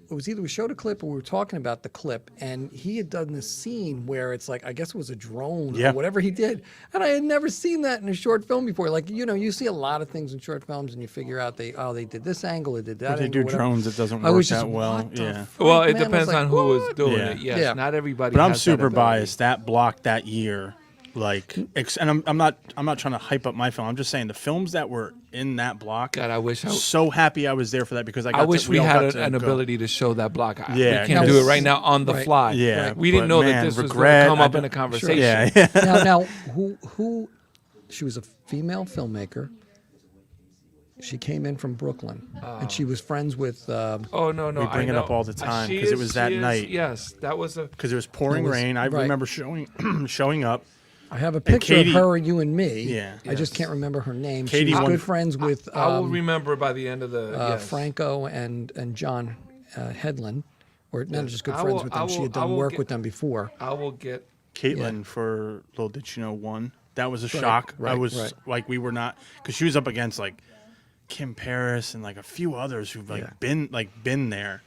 it was either we showed a clip or we were talking about the clip, and he had done this scene where it's like, I guess it was a drone Yeah. or whatever he did, and I had never seen that in a short film before. Like, you see a lot of things in short films, and you figure out they did this angle, they did that If they angle, do whatever. drones, it doesn't I work was just, that well. what the Yeah. frick, well, it man? I was depends like, on who was what? doing Yeah. it. Yes, Yeah. not everybody. But I'm has that super ability. biased. That block that year, like, and I'm not trying to hype up my film. I'm just saying the films that were in that block. God, I wish So happy I was there for that because I wish we all had got to an go. ability to show that block. Yeah, We can't do it right now on the Right. fly. Yeah, Right. We didn't but know man, that this was going regret, to come I up in don't- a conversation. Yeah, yeah. now who she was a female filmmaker. She came in from Brooklyn, and she was friends with Oh no, We bring I it up know. all the time She 'cause it is- was that she is- night. Yes, that was a. Because it was pouring It was- rain. I right. remember showing up. I have a picture Katie- of her, you and me. Yeah. I just Yes. can't remember her name. Katie she was won- good friends with I will remember by the end of the. Yes. Franco and John Headland, or not just good I friends will- with I them. She will- had I done will work get- with them before. I will get. Caitlin for Little Did You Know won. That was a shock. I right, was right. like, we were not because she was up against like Kim Paris and like a few others who've Yeah. been there,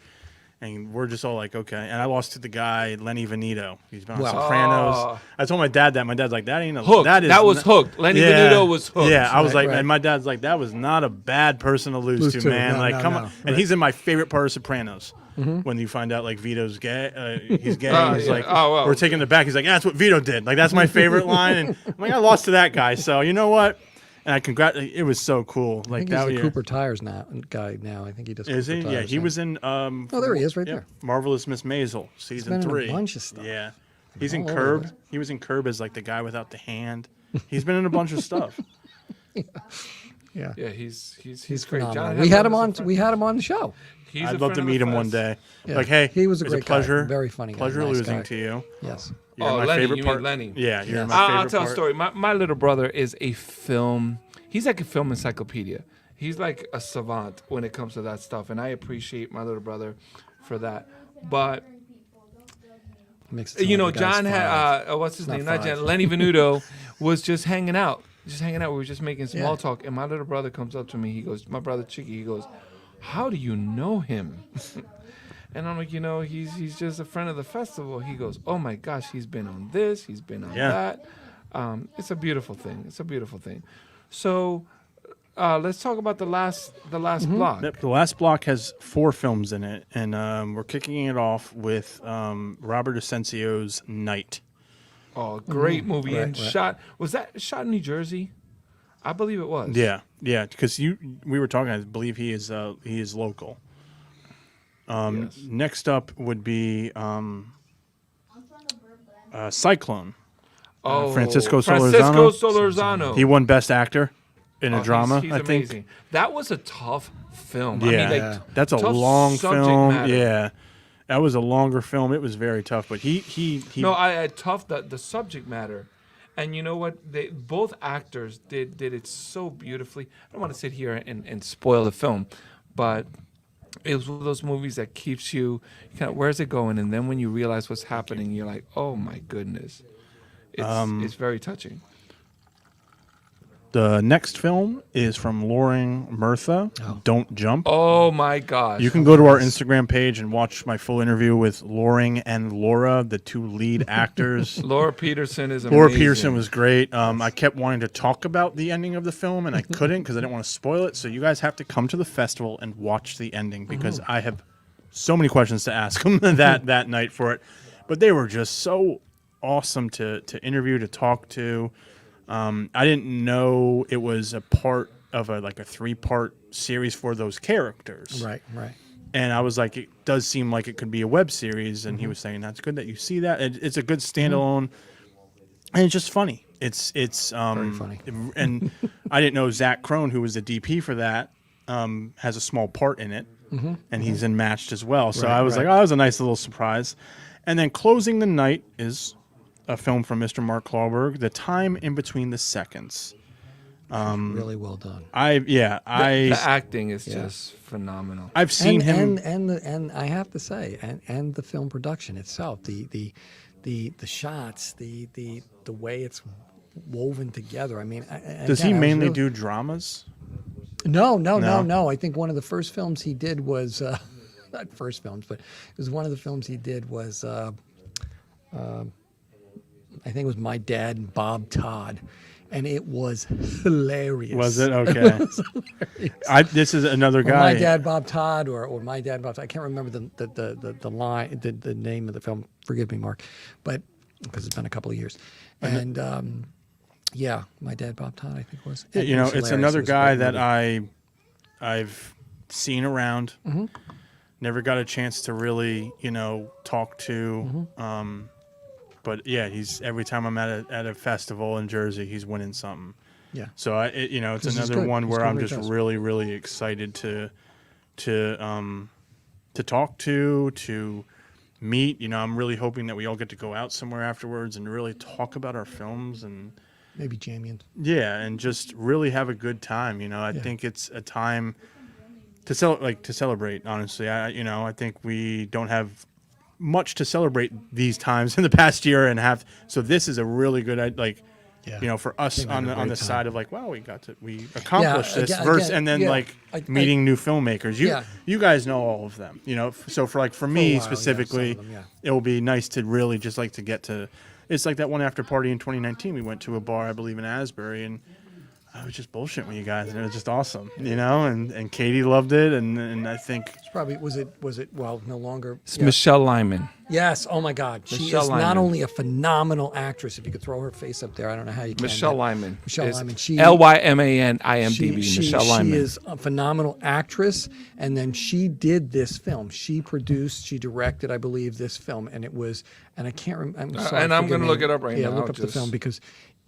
and we're just all like, okay. And I lost to the guy Lenny Venito. He's been on Wow. Sopranos. Oh. I told my dad that. My dad's like, that ain't a Hooked. That, is That was not- hooked. Lenny Yeah. Venito was hooked. Yeah, I was Right, like, right. and my dad's like, that was not a bad person to lose to, man. No, like, no, come no. on. Right. And he's in my favorite part of Sopranos. When you find out like Vito's gay, he's gay. He's yeah. like, Oh, well. we're taking it back. He's like, yeah, that's what Vito did. Like, that's my favorite line. And I'm like, I lost to that guy. So you know what? And I It was so cool. I Like think that he's the year. Cooper Tires guy now. I think he does. Is he? Cooper Yeah, Tires he now. was in. Oh, there he is, right there. Marvelous Miss Maisel, season been in a 3. bunch of stuff. Yeah, he's in All over Curb. the place. He was in Curb as like the guy without the hand. He's been in a bunch of stuff. Yeah. Yeah, he's great. phenomenal. John We had him is a on. friend. We had him on the show. He's a I'd love friend to of the meet him one fest. day. Yeah. Like, hey, He was a it's great pleasure, guy. Very funny guy. Pleasure Nice losing guy. to you. Yes. You're Oh, my Lenny, favorite you part. mean Lenny? Yeah, you're Yes. my favorite I'll tell a part. story. My little brother is a film. He's like a film encyclopedia. He's like a savant when it comes to that stuff, and I appreciate my little brother for that. But Makes it sound like the guy's John five. had what's his Not name? Not five. John. Lenny Venuto was just hanging out. We were just making small Yeah. talk, and my little brother comes up to me. He goes, "My brother Chicky." He goes, "How do you know him?" And I'm like, he's just a friend of the festival. He goes, "Oh my gosh, he's been on this, he's been on Yeah. that." It's a beautiful thing. It's a beautiful thing. So let's talk about the last block. Yep, the last block has 4 films in it, and we're kicking it off with Robert Asensio's Night. Oh, great movie! Right, And right. was that shot in New Jersey? I believe it was. Yeah, because we were talking. I believe he is local. Yes. Next up would be Cyclone. Oh, Francisco Solorzano. He won Best Actor in a drama. He's I think. amazing. That was a tough film. Yeah, I mean, like, that's a tough long subject film. matter. Yeah, that was a longer film. It was very tough, but he. No, I tough the subject matter, and you know what? Both actors did it so beautifully. I don't want to sit here and spoil the film, but it was one of those movies that keeps you kind of, where's it going? And then when you realize what's happening, you're like, oh my goodness, it's very touching. The next film is from Loring Murtha. Don't Jump. Oh my gosh! You can go to our Instagram page and watch my full interview with Loring and Laura, the 2 lead actors. Laura Peterson is amazing. Laura Peterson was great. I kept wanting to talk about the ending of the film, and I couldn't because I didn't want to spoil it. So you guys have to come to the festival and watch the ending because I have so many questions to ask them that night for it. But they were just so awesome to interview, to talk to. I didn't know it was a part of a 3-part series for those characters. Right. And I was like, it does seem like it could be a web series. And he was saying, that's good that you see that. It's a good standalone. And it's just funny. It's Very funny. And I didn't know Zach Krohn, who was the DP for that, has a small part in it. And he's in Matched as well. So Right, I was right. like, oh, that was a nice little surprise. And then closing the night is a film from Mr. Mark Clawberg, The Time in Between the Seconds. Really well done. The acting is just phenomenal. I've seen him. And I have to say, and the film production itself, the shots, the way it's woven together. I mean, Does he mainly do dramas? No. No? I think one of the first films he did was not first films, but it was one of the films he did was I think it was My Dad and Bob Todd, and it was hilarious. Was it? Okay. This is another Or guy. My Dad Bob Todd, or My Dad Bob Todd. I can't remember the line, the name of the film. Forgive me, Mark, but because it's been a couple of years. And yeah, My Dad Bob Todd, I think it was. You know, It was it's hilarious. another It was a guy great that movie. I've seen around. Never got a chance to really, talk to. But yeah, he's every time I'm at a festival in Jersey, he's winning something. Yeah. So it's 'Cause he's another good. one He's where doing I'm great just jobs. really, really excited to talk to meet. I'm really hoping that we all get to go out somewhere afterwards and really talk about our films and Maybe Jamie. and just really have a good time. I think it's a time to celebrate. Honestly, I think we don't have much to celebrate these times in the past year and a half. So this is a really good for us think we on had a the great time. side of wow, we accomplished this again, versus and then yeah, meeting new filmmakers. You guys know all of them. So for me For a while, yeah, some specifically, of them, yeah. it will be nice to really just to get to. It's like that one after party in 2019. We went to a bar, I believe, in Asbury, and I was just bullshitting with you guys, and it was just awesome, and Katie loved it, and I think It's probably was it no longer. It's yeah. Michelle Lyman. Yes. Oh my God. She Michelle is Lyman. not only a phenomenal actress. If you could throw her face up there, I don't know how you can. Michelle but Lyman. Michelle is Lyman. She Lyman IMDb. Michelle Lyman. She is a phenomenal actress, and then she did this film. She produced, she directed, I believe, this film, and it was. And I can't remember. And I'm gonna look it up right now, Yeah, look up the just- film because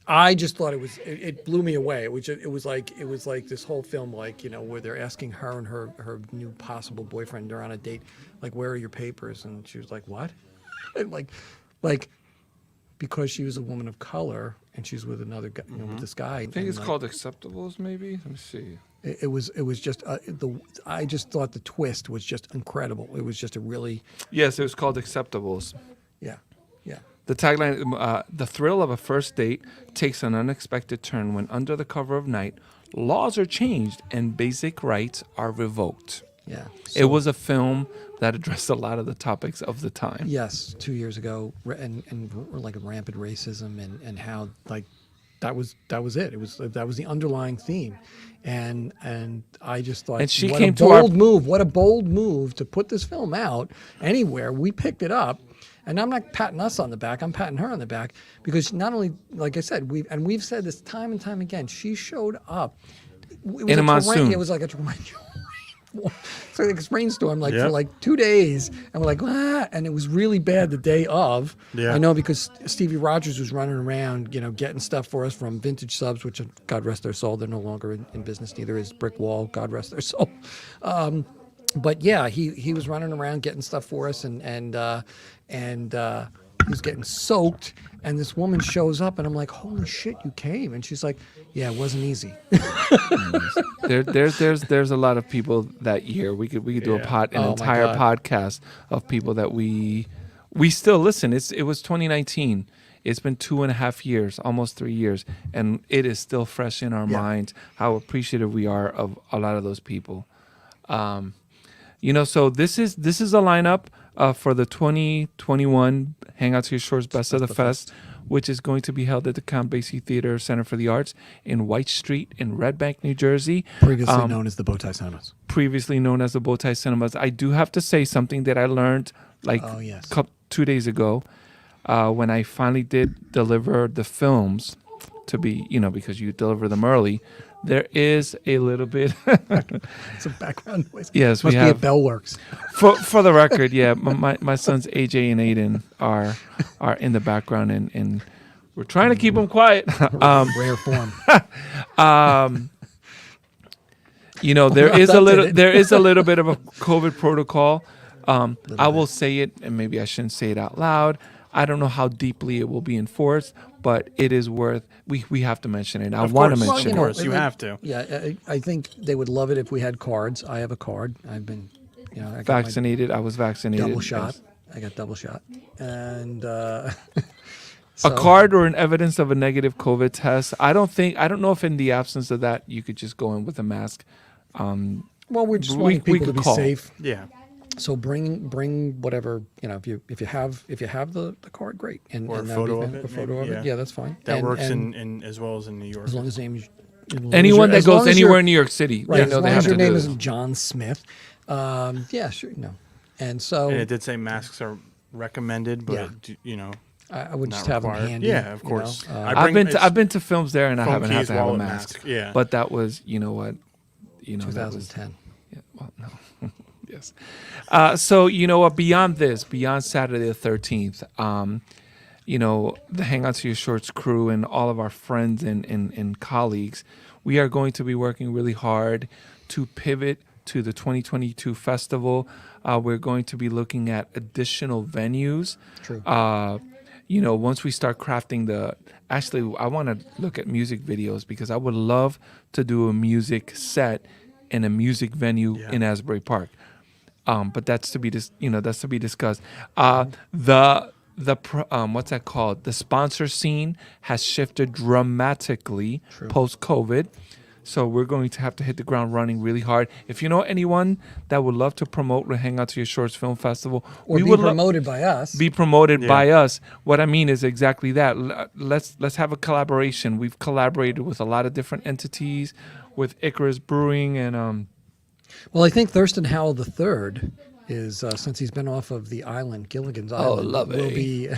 I just thought it blew me away. It was like this whole film, like, you know, where they're asking her and her new possible boyfriend, they're on a date, like, where are your papers? And she was like, what? And like because she was a woman of color and she's with another guy, you know, with this guy. I think it's called Acceptables, maybe. Let me see. It was just I just thought the twist was just incredible. It was just a really Yes, it was called Acceptables. yeah. The tagline, the thrill of a first date takes an unexpected turn when under the cover of night, laws are changed and basic rights are revoked. Yeah. It was a film that addressed a lot of the topics of the time. Yes, 2 years ago, and like rampant racism and how like that was it. That was the underlying theme, and I just thought, And she what came a to our- bold move! What a bold move to put this film out anywhere. We picked it up, and I'm not patting us on the back. I'm patting her on the back because not only, like I said, we've said this time and time again. She showed up. It was In a monsoon. It was like a torrential. So like a rainstorm, like for Yep. like 2 days, and we're like, and it was really bad the day of. Yeah. I know because Stevie Rogers was running around, you know, getting stuff for us from Vintage Subs, which God rest their soul, they're no longer in business. Neither is Brick Wall, God rest their soul. But yeah, he was running around getting stuff for us, and he was getting soaked. And this woman shows up, and I'm like, holy shit, you came? And she's like, yeah, it wasn't easy. There's a lot of people that year. We could do an Oh, my entire God. podcast of people that we still listen. It was 2019. It's been 2.5 years, almost 3 years, and it is still fresh in our Yeah. minds how appreciative we are of a lot of those people. You know, so this is a lineup for the 2021 Hang Out to Your Shores Best of the Fest, which is going to be held at the Count Basie Theater Center for the Arts in White Street in Red Bank, New Jersey. Previously known as the Bowtie Cinemas. Previously known as the Bowtie Cinemas. I do have to say something that I learned like Oh, yes. 2 days ago when I finally did deliver the films to be, you know, because you deliver them early. There is a little bit. Some background noise. Yes, Must we be have. at Bellworks. For the record, yeah, my sons AJ and Aiden are in the background, and we're trying to keep them quiet. Rare form. You know, there Well, is a that little did it. there is a little bit of a COVID protocol. I will say it, and maybe I shouldn't say it out loud. I don't know how deeply it will be enforced, but it is worth. We have to mention it. I Of want to course. mention Of it. course, you have to. Yeah, I think they would love it if we had cards. I have a card. I've been, you know, I got my Vaccinated. I was vaccinated. double shot. yes. I got double shot, and A so- card or an evidence of a negative COVID test. I don't know if in the absence of that you could just go in with a mask. Well, we're just we wanting people to could be call. safe. Yeah. So bring whatever, you know, if you have the card, great. And Or a and that'd photo be of fine. it, A photo maybe, of it. yeah. Yeah, that's fine. That And- works and in as well as in New York. as long as name. Anyone that as long goes as anywhere your- in New York City, Right, they as know long they as have your to name do isn't it. John Smith. Yeah, sure, no. And so And it did say masks are recommended, but Yeah. you know, I would not just have them required. handy. Yeah, of you know. course. I've been to films there and I phone, haven't had keys, to have a wallet, mask. mask, yeah. But that was, you know what, that was 2010. Yeah, well, no. Yes. So, you know what, beyond Saturday the 13th, you know, the Hang On to Your Shorts crew and all of our friends and colleagues, we are going to be working really hard to pivot to the 2022 festival. We're going to be looking at additional venues. True. You know, once we start crafting actually, I want to look at music videos because I would love to do a music set in a music venue Yeah. in Asbury Park. But that's to be discussed. What's that called? The sponsor scene has shifted dramatically post COVID. So we're going to have to hit the ground running really hard. If you know anyone that would love to promote the Hang Out to Your Shorts Film Festival, Or we be would promoted by us. be promoted Yeah. by us. What I mean is exactly that. Let's have a collaboration. We've collaborated with a lot of different entities, with Icarus Brewing and Well, I think Thurston Howell III is, since he's been off of the island, Gilligan's Island, lovely.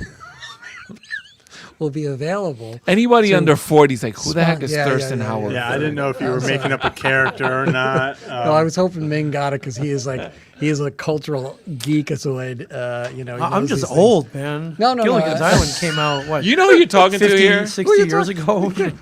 will be available. anybody So- under 40 is like, who the heck is Yeah, Thurston yeah, Howard? Yeah, I didn't know if you were making up a character or not. No, I was hoping Ming got it because he is like, he is a cultural geekazoid. He I'm knows just these things. old, man. No. Gilligan's Island came out, what, You know who you're talking 50, to here? 60 years ago? Hey,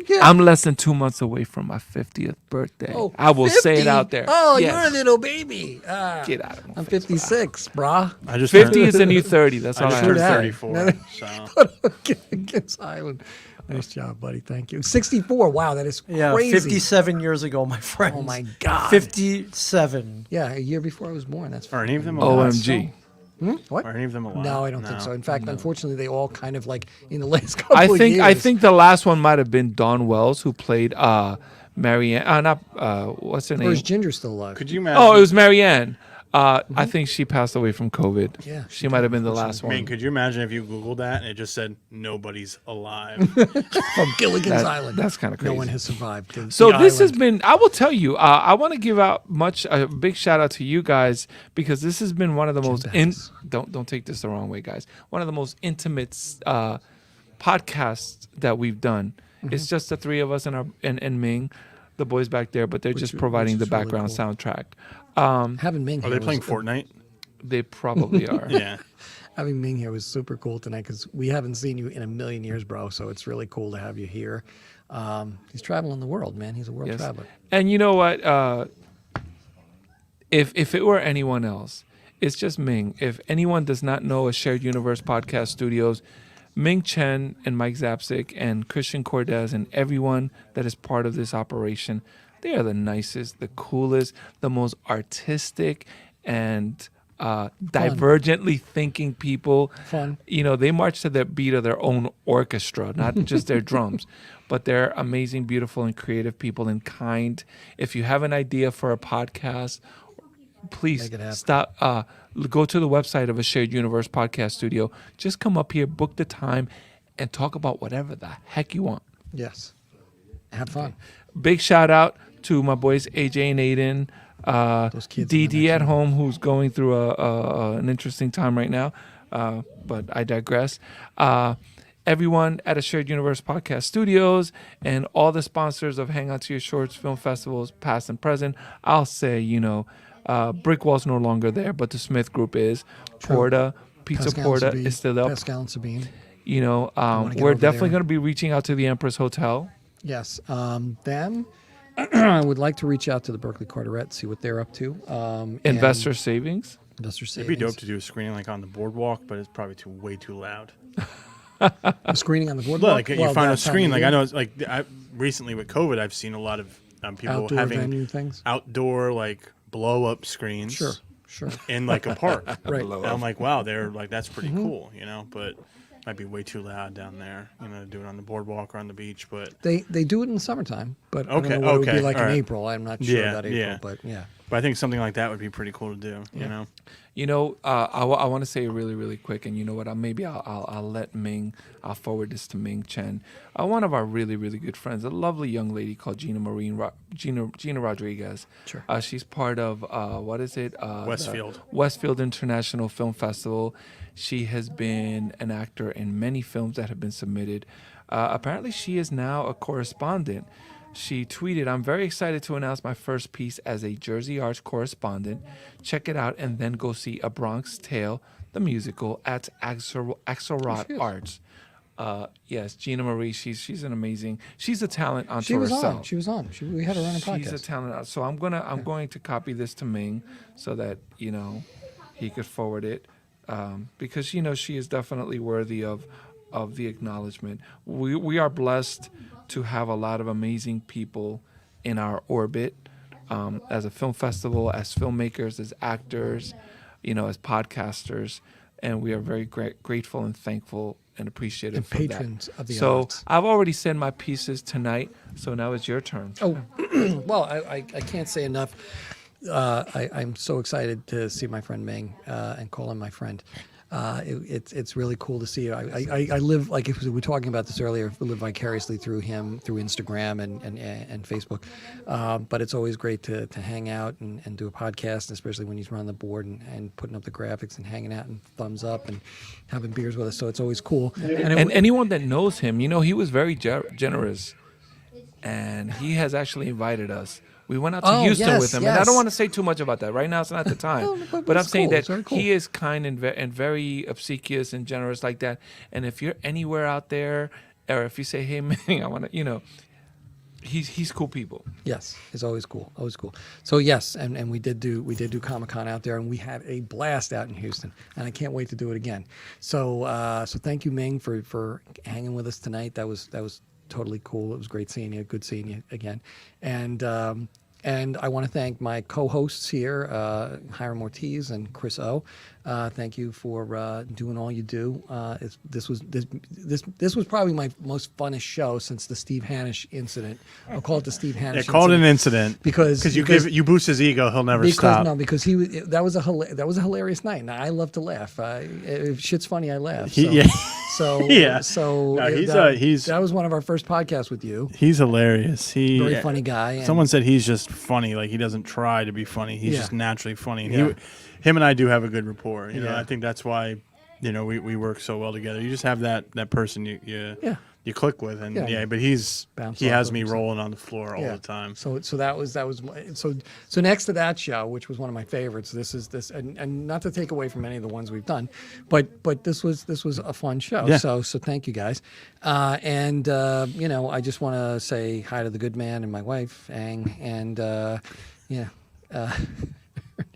Yeah. I'm less than 2 months away from my 50th birthday. Oh, I will say it 50? out there. Oh, Yes. you're a little baby. Get out of my I'm face, 56, brah. I just 50 turned, is the new 30. That's I all I just have turned to say. 34. So Gilligan's Island. Nice job, buddy. Thank you. 64. Wow, that is Yeah, crazy. 57 years ago, my friend. Oh my God. 57. Yeah, a year before I was born. That's are any of them alive? OMG. what? Are any of them alive? No, I don't think so. In fact, unfortunately, they all kind of like in the last couple I of think years. I think the last one might have been Dawn Wells, who played Marianne. What's her Or name? is Ginger still alive? Could you imagine? Oh, it was Marianne. I think she passed away from COVID. Yeah, she might have been the last I mean, one. could you imagine if you Googled that and it just said nobody's alive? From Gilligan's Island. That's kinda No one crazy. has survived. So the this has island. been. I will tell you. I want to give out a big shout out to you guys because this has been one of the most. Don't take this the wrong way, guys. One of the most intimate podcasts that we've done. Mm-hmm. It's just the three of us and Ming, the boys back there, but they're just providing the is really background cool. soundtrack. Having Ming Are here they playing was, Fortnite? They probably are. Yeah. Having Ming here was super cool tonight because we haven't seen you in a million years, bro. So it's really cool to have you here. He's traveling the world, man. He's a world Yes. traveler. And you know what? If it were anyone else, it's just Ming. If anyone does not know a Shared Universe Podcast Studios, Ming Chen and Mike Zapsik and Christian Cordes and everyone that is part of this operation, they are the nicest, the coolest, the most artistic and divergently thinking people. Fun. You know, they march to the beat of their own orchestra, not just their drums, but they're amazing, beautiful, and creative people and kind. If you have an idea for a podcast, please Make it happen. stop. Go to the website of a Shared Universe Podcast Studio. Just come up here, book the time, and talk about whatever the heck you want. Yes. Have fun. Big shout out to my boys AJ and Aiden, Those kids in the DD next at room. home, who's going through an interesting time right now. But I digress. Everyone at a Shared Universe Podcast Studios and all the sponsors of Hang On to Your Shorts film festivals, past and present. I'll say, Brickwall's no longer there, but the Smith Group is. Porta, Pizza Pascal Porta and Sabine. is still up. Pascal and Sabine. We're wanna get over definitely there. going to be reaching out to the Empress Hotel. Yes. Then I would like to reach out to the Berkeley Carteret, see what they're up to. And Investor Savings. Investor It'd savings. be dope to do a screening like on the boardwalk, but it's probably way too loud. A screening on the boardwalk. Like you Well, find a that time screen. of Like year. I know, it's like recently with COVID, I've seen a lot of people Outdoor having venue things. outdoor like blow up screens. Sure. In like a park. Right. And I'm like, wow, they're like that's pretty cool, but might be way too loud down there, do it on the boardwalk or on the beach, but They do it in the summertime, but I Okay, don't know what it would okay, be like all in right. April. I'm not sure Yeah, about April, yeah. but yeah. I think something like that would be pretty cool to do, I want to say really, really quick, and you know what? I'll let Ming. I'll forward this to Ming Chen, one of our really, really good friends, a lovely young lady called Gina Rodriguez. Sure. She's part of Westfield. Westfield International Film Festival. She has been an actor in many films that have been submitted. Apparently, she is now a correspondent. She tweeted, "I'm very excited to announce my first piece as a Jersey Arts correspondent. Check it out and then go see A Bronx Tale, the musical, at Axelrod she is. Arts." Yes, Gina Marie, she's an amazing, she's a talent unto She was herself. on. She was on. We had her on a podcast. She's a talent. So I'm going to copy this to Ming so that he could forward it because she is definitely worthy of the acknowledgement. We are blessed to have a lot of amazing people in our orbit as a film festival, as filmmakers, as actors, as podcasters, and we are very grateful and thankful and appreciative And for patrons that. of the so arts. I've already sent my pieces tonight, so now it's your turn. Oh, well, I can't say enough. I'm so excited to see my friend Ming and call him my friend. It's really cool to see. I live, like we were talking about this earlier, we live vicariously through him, through Instagram and Facebook. But it's always great to hang out and do a podcast, especially when he's running the board and putting up the graphics and hanging out and thumbs up and having beers with us. So it's always cool. And anyone that knows him, he was very generous, and he has actually invited us. We went out to Oh, Houston yes, with him, and I yes. don't want to say too much about that. Right now, it's not the time. But I'm it's saying cool. that It's very cool. he is kind and very obsequious and generous like that. And if you're anywhere out there, or if you say, "Hey, man, I want to," he's cool people. Yes, it's always cool, always cool. So yes, and we did do Comic-Con out there, and we had a blast out in Houston, and I can't wait to do it again. So so thank you, Ming, for hanging with us tonight. That was totally cool. It was great seeing you. Good seeing you again, and I want to thank my co-hosts here, Hiram Ortiz and Chris O. Thank you for doing all you do. This was probably my most funnest show since the Steve Hannish incident. I'll call it the Steve Hannish. Yeah, call it an incident because you boost his ego, he'll never stop. No, because that was a hilarious night, and I love to laugh. If shit's funny, I laugh. So, Yeah. So Yeah. So No, that was one of our first podcasts with you. He's hilarious. Very funny guy. And Someone said he's just funny. Like he doesn't try to be funny. He's Yeah. just naturally funny. And Yeah. him and I do have a good rapport. You know, Yeah. I think that's why, we work so well together. You just have that person you click with, and Yeah. but Bounce he off has of me him. rolling on the floor all Yeah. the time. So that was so next to that show, which was one of my favorites. And not to take away from any of the ones we've done, but this was a fun show. Yeah. So thank you guys. I just want to say hi to the good man and my wife, Ang, and her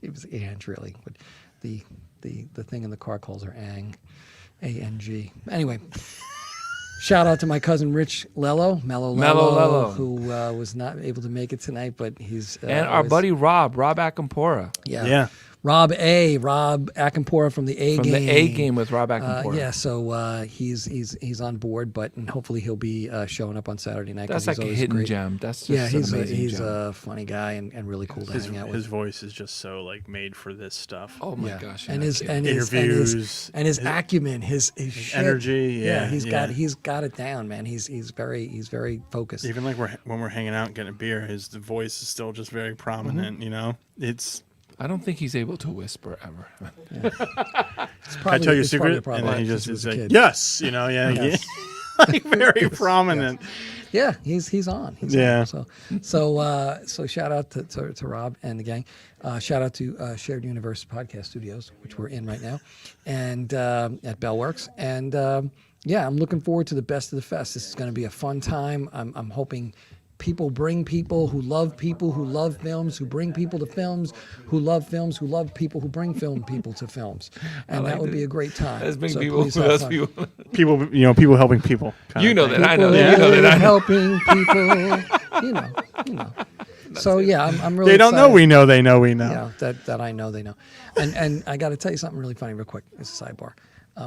name was Ange, really, but the thing in the car calls her Ang, A-N-G. Anyway. Shout out to my cousin Rich Mello Lello. who was not able to make it tonight, but he's And our buddy Rob Akampora. yeah. Rob Akampora from the A From game. the A game with Rob Akampora. So he's on board, and hopefully he'll be showing up on Saturday night. That's 'cause like he's a always hidden great. gem. That's just Yeah, an amazing he's gem. a funny guy and really cool to hang out with. His voice is just so like made for this stuff. Oh my Yeah. gosh! And yeah, his kid. and his Interviews, his acumen, his shit. energy, yeah, he's yeah. got it down, man. He's very focused. Even like when we're hanging out and getting a beer, the voice is still just very prominent. Mm-hmm. It's. I don't think he's able to whisper ever. It's Can I probably- tell you a it's probably secret? problem And then he since just was is a like, kid. yes, Yes. like very prominent. Yeah, he's on. Yeah. On. So shout out to Rob and the gang. Shout out to Shared Universe Podcast Studios, which we're in right now, and at Bellworks. And I'm looking forward to the best of the fest. This is going to be a fun time. I'm hoping people bring people who love films, who bring people to films, who love films, who love people who bring people to films, and like that would that. be a great time. Let's bring So people. please have Let's fun. people. People helping people. You know that. I know People that. You know that. I know. helping people, you know. So I'm really. They don't know. excited. We know. They know. We know. Yeah, that I know they know. And I got to tell you something really funny, real quick. It's a sidebar.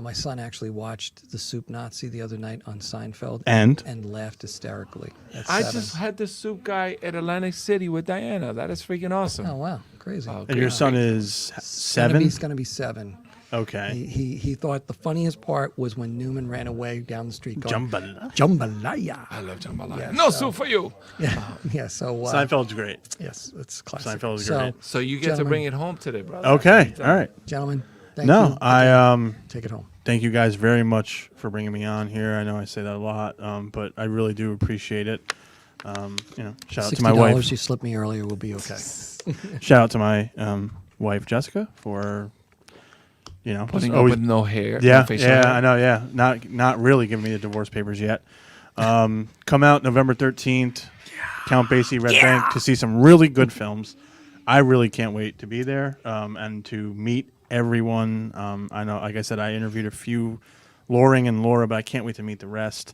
My son actually watched The Soup Nazi the other night on Seinfeld And laughed hysterically. At I 7. just had the soup guy at Atlantic City with Diana. That is freaking awesome. Oh wow, crazy! Oh, And your son is 7. He's going to be 7. Okay. He thought the funniest part was when Newman ran away down the street going Jambalaya. jambalaya. I love jambalaya. Yeah, No so- soup for you. Yeah. So Seinfeld's great. yes, it's classic. Seinfeld is So, great. So you get to bring it home today, brother. Okay. All right. gentlemen, thank No, you. I Take it home. thank you guys very much for bringing me on here. I know I say that a lot, but I really do appreciate it. Shout out to my wife. $60 you slipped me earlier will be okay. Shout out to my wife Jessica for Putting up always with no hair. yeah no facial yeah hair. I know yeah not really giving me the divorce papers yet. Come out November 13th. Count Basie, Red Bank to see some really good films. I really can't wait to be there and to meet everyone. I know, like I said, I interviewed a few, Loring and Laura, but I can't wait to meet the rest.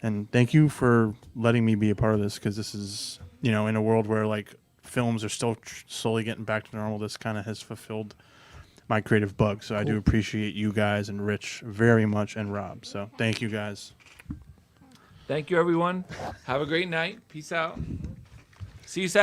And thank you for letting me be a part of this, because this is, in a world where like films are still slowly getting back to normal, this kind of has fulfilled my creative bug. So I do appreciate you guys and Rich very much, and Rob. So thank you guys. Thank you, everyone. Have a great night. Peace out. See you Saturday.